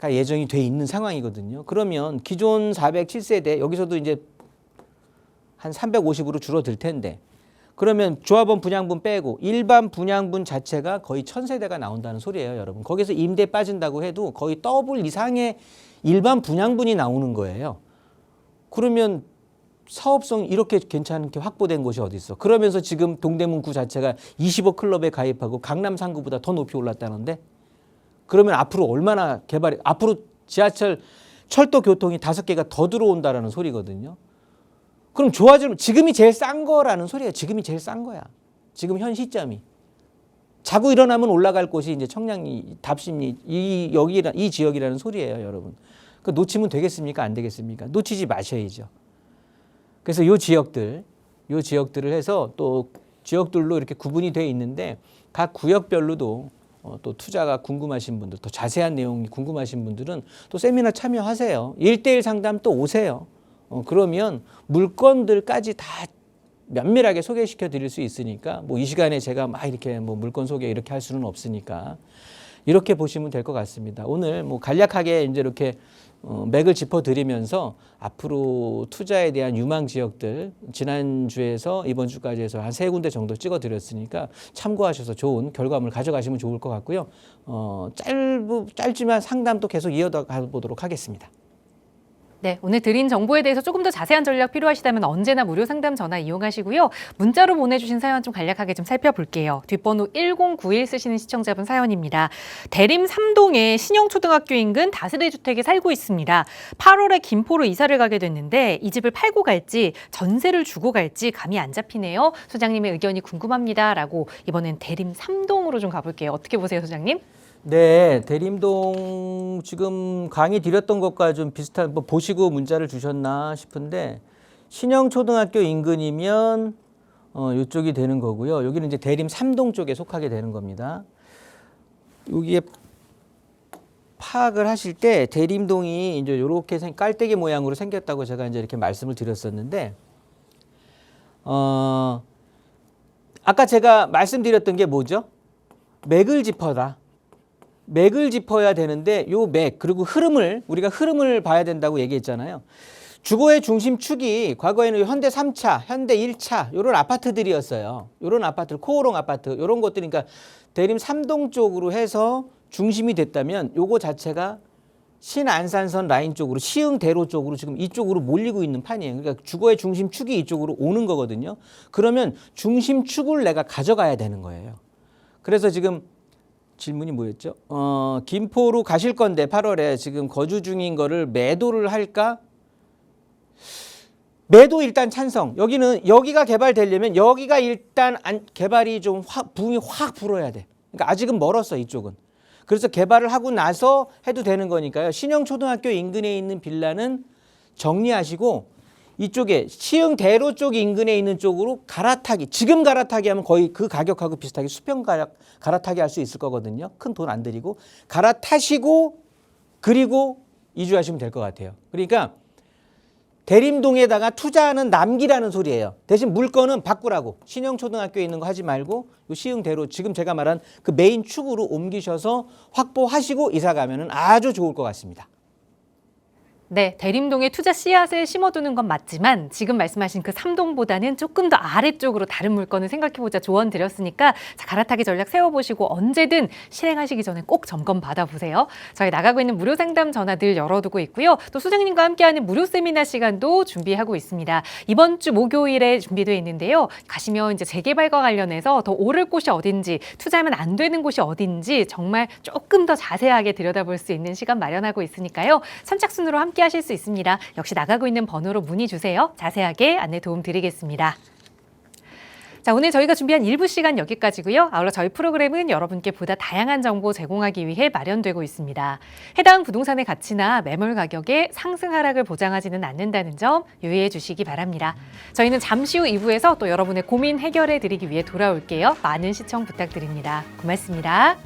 예정이 돼 있는 상황이거든요. 그러면 기존 407세대 여기서도 이제 한 350으로 줄어들 텐데 그러면 조합원 분양분 빼고 일반 분양분 자체가 거의 1000세대가 나온다는 소리예요, 여러분. 거기서 임대 빠진다고 해도 거의 더블 이상의 일반 분양분이 나오는 거예요. 그러면 사업성 이렇게 괜찮게 확보된 곳이 어디 있어? 그러면서 지금 동대문구 자체가 25 클럽에 가입하고 강남 3구보다 더 높이 올랐다는데 그러면 앞으로 얼마나 개발이 앞으로 지하철 철도 교통이 5개가 더 들어온다라는 소리거든요. 그럼 좋아지면 지금이 제일 싼 거라는 소리야. 지금이 제일 싼 거야. 지금 현 시점이. 자고 일어나면 올라갈 곳이 이제 청량리, 답심리, 이 지역이라는 소리예요, 여러분. 그 놓치면 되겠습니까? 안 되겠습니까? 놓치지 마셔야죠. 그래서 요 지역들을 해서 또 지역들로 이렇게 구분이 돼 있는데 각 구역별로도 또 투자가 궁금하신 분들, 더 자세한 내용이 궁금하신 분들은 또 세미나 참여하세요. 1:1 상담 또 오세요. 그러면 물건들까지 다 면밀하게 소개시켜 드릴 수 있으니까 뭐 이 시간에 제가 막 이렇게 뭐 물건 소개 이렇게 할 수는 없으니까 이렇게 보시면 될 것 같습니다. 오늘 뭐 간략하게 이제 이렇게 맥을 짚어드리면서 앞으로 투자에 대한 유망 지역들 지난주에서 이번 주까지 해서 한 3군데 정도 찍어드렸으니까 참고하셔서 좋은 결과물 가져가시면 좋을 것 같고요. 짧지만 상담도 계속 이어가 보도록 하겠습니다. 네, 오늘 드린 정보에 대해서 조금 더 자세한 전략 필요하시다면 언제나 무료 상담 전화 이용하시고요. 문자로 보내주신 사연 좀 간략하게 좀 살펴볼게요. 뒷번호 1091 쓰시는 시청자분 사연입니다. 대림 3동의 신영초등학교 인근 다세대 주택에 살고 있습니다. 8월에 김포로 이사를 가게 됐는데 이 집을 팔고 갈지 전세를 주고 갈지 감이 안 잡히네요. 소장님의 의견이 궁금합니다. 라고 이번엔 대림 3동으로 좀 가볼게요. 어떻게 보세요, 소장님? 네, 대림동 지금 강의 드렸던 것과 좀 비슷한 뭐 보시고 문자를 주셨나 싶은데 신영초등학교 인근이면 이쪽이 되는 거고요. 여기는 이제 대림 3동 쪽에 속하게 되는 겁니다. 여기에 파악을 하실 때 대림동이 이제 이렇게 깔때기 모양으로 생겼다고 제가 이제 이렇게 말씀을 드렸었는데 아까 제가 말씀드렸던 게 뭐죠? 맥을 짚어라. 맥을 짚어야 되는데 요 맥 그리고 우리가 흐름을 봐야 된다고 얘기했잖아요. 주거의 중심축이 과거에는 현대 3차, 현대 1차 이런 아파트들이었어요. 이런 아파트들, 코오롱 아파트 이런 것들이 그러니까 대림 3동 쪽으로 해서 중심이 됐다면 요거 자체가 신안산선 라인 쪽으로 시흥대로 쪽으로 지금 이쪽으로 몰리고 있는 판이에요. 그러니까 주거의 중심축이 이쪽으로 오는 거거든요. 그러면 중심축을 내가 가져가야 되는 거예요. 그래서 지금 질문이 뭐였죠? 김포로 가실 건데 8월에 지금 거주 중인 거를 매도를 할까? 매도 일단 찬성. 여기가 개발되려면 여기가 일단 개발이 좀 붐이 확 불어야 돼. 그러니까 아직은 멀었어, 이쪽은. 그래서 개발을 하고 나서 해도 되는 거니까요. 신영초등학교 인근에 있는 빌라는 정리하시고 이쪽에 시흥대로 쪽 인근에 있는 쪽으로 갈아타기. 지금 갈아타기 하면 거의 그 가격하고 비슷하게 수평 갈아타기 할 수 있을 거거든요. 큰 돈 안 들이고. 갈아타시고 그리고 이주하시면 될 것 같아요. 그러니까 대림동에다가 투자는 남기라는 소리예요. 대신 물건은 바꾸라고. 신영초등학교에 있는 거 하지 말고 요 시흥대로 지금 제가 말한 그 메인 축으로 옮기셔서 확보하시고 이사 가면은 아주 좋을 것 같습니다. 네, 대림동에 투자 씨앗을 심어두는 건 맞지만 지금 말씀하신 그 3동보다는 조금 더 아래쪽으로 다른 물건을 생각해보자 조언 드렸으니까 자, 갈아타기 전략 세워보시고 언제든 실행하시기 전에 꼭 점검 받아보세요. 저희 나가고 있는 무료 상담 전화 늘 열어두고 있고요. 또 소장님과 함께하는 무료 세미나 시간도 준비하고 있습니다. 이번 주 목요일에 준비되어 있는데요. 가시면 이제 재개발과 관련해서 더 오를 곳이 어딘지 투자하면 안 되는 곳이 어딘지 정말 조금 더 자세하게 들여다볼 수 있는 시간 마련하고 있으니까요. 선착순으로 함께 하실 수 있습니다. 역시 나가고 있는 번호로 문의 주세요. 자세하게 안내 도움 드리겠습니다. 자, 오늘 저희가 준비한 일부 시간 여기까지고요. 아울러 저희 프로그램은 여러분께 보다 다양한 정보 제공하기 위해 마련되고 있습니다. 해당 부동산의 가치나 매물 가격의 상승 하락을 보장하지는 않는다는 점 유의해 주시기 바랍니다. 저희는 잠시 후 2부에서 또 여러분의 고민 해결해 드리기 위해 돌아올게요. 많은 시청 부탁드립니다. 고맙습니다.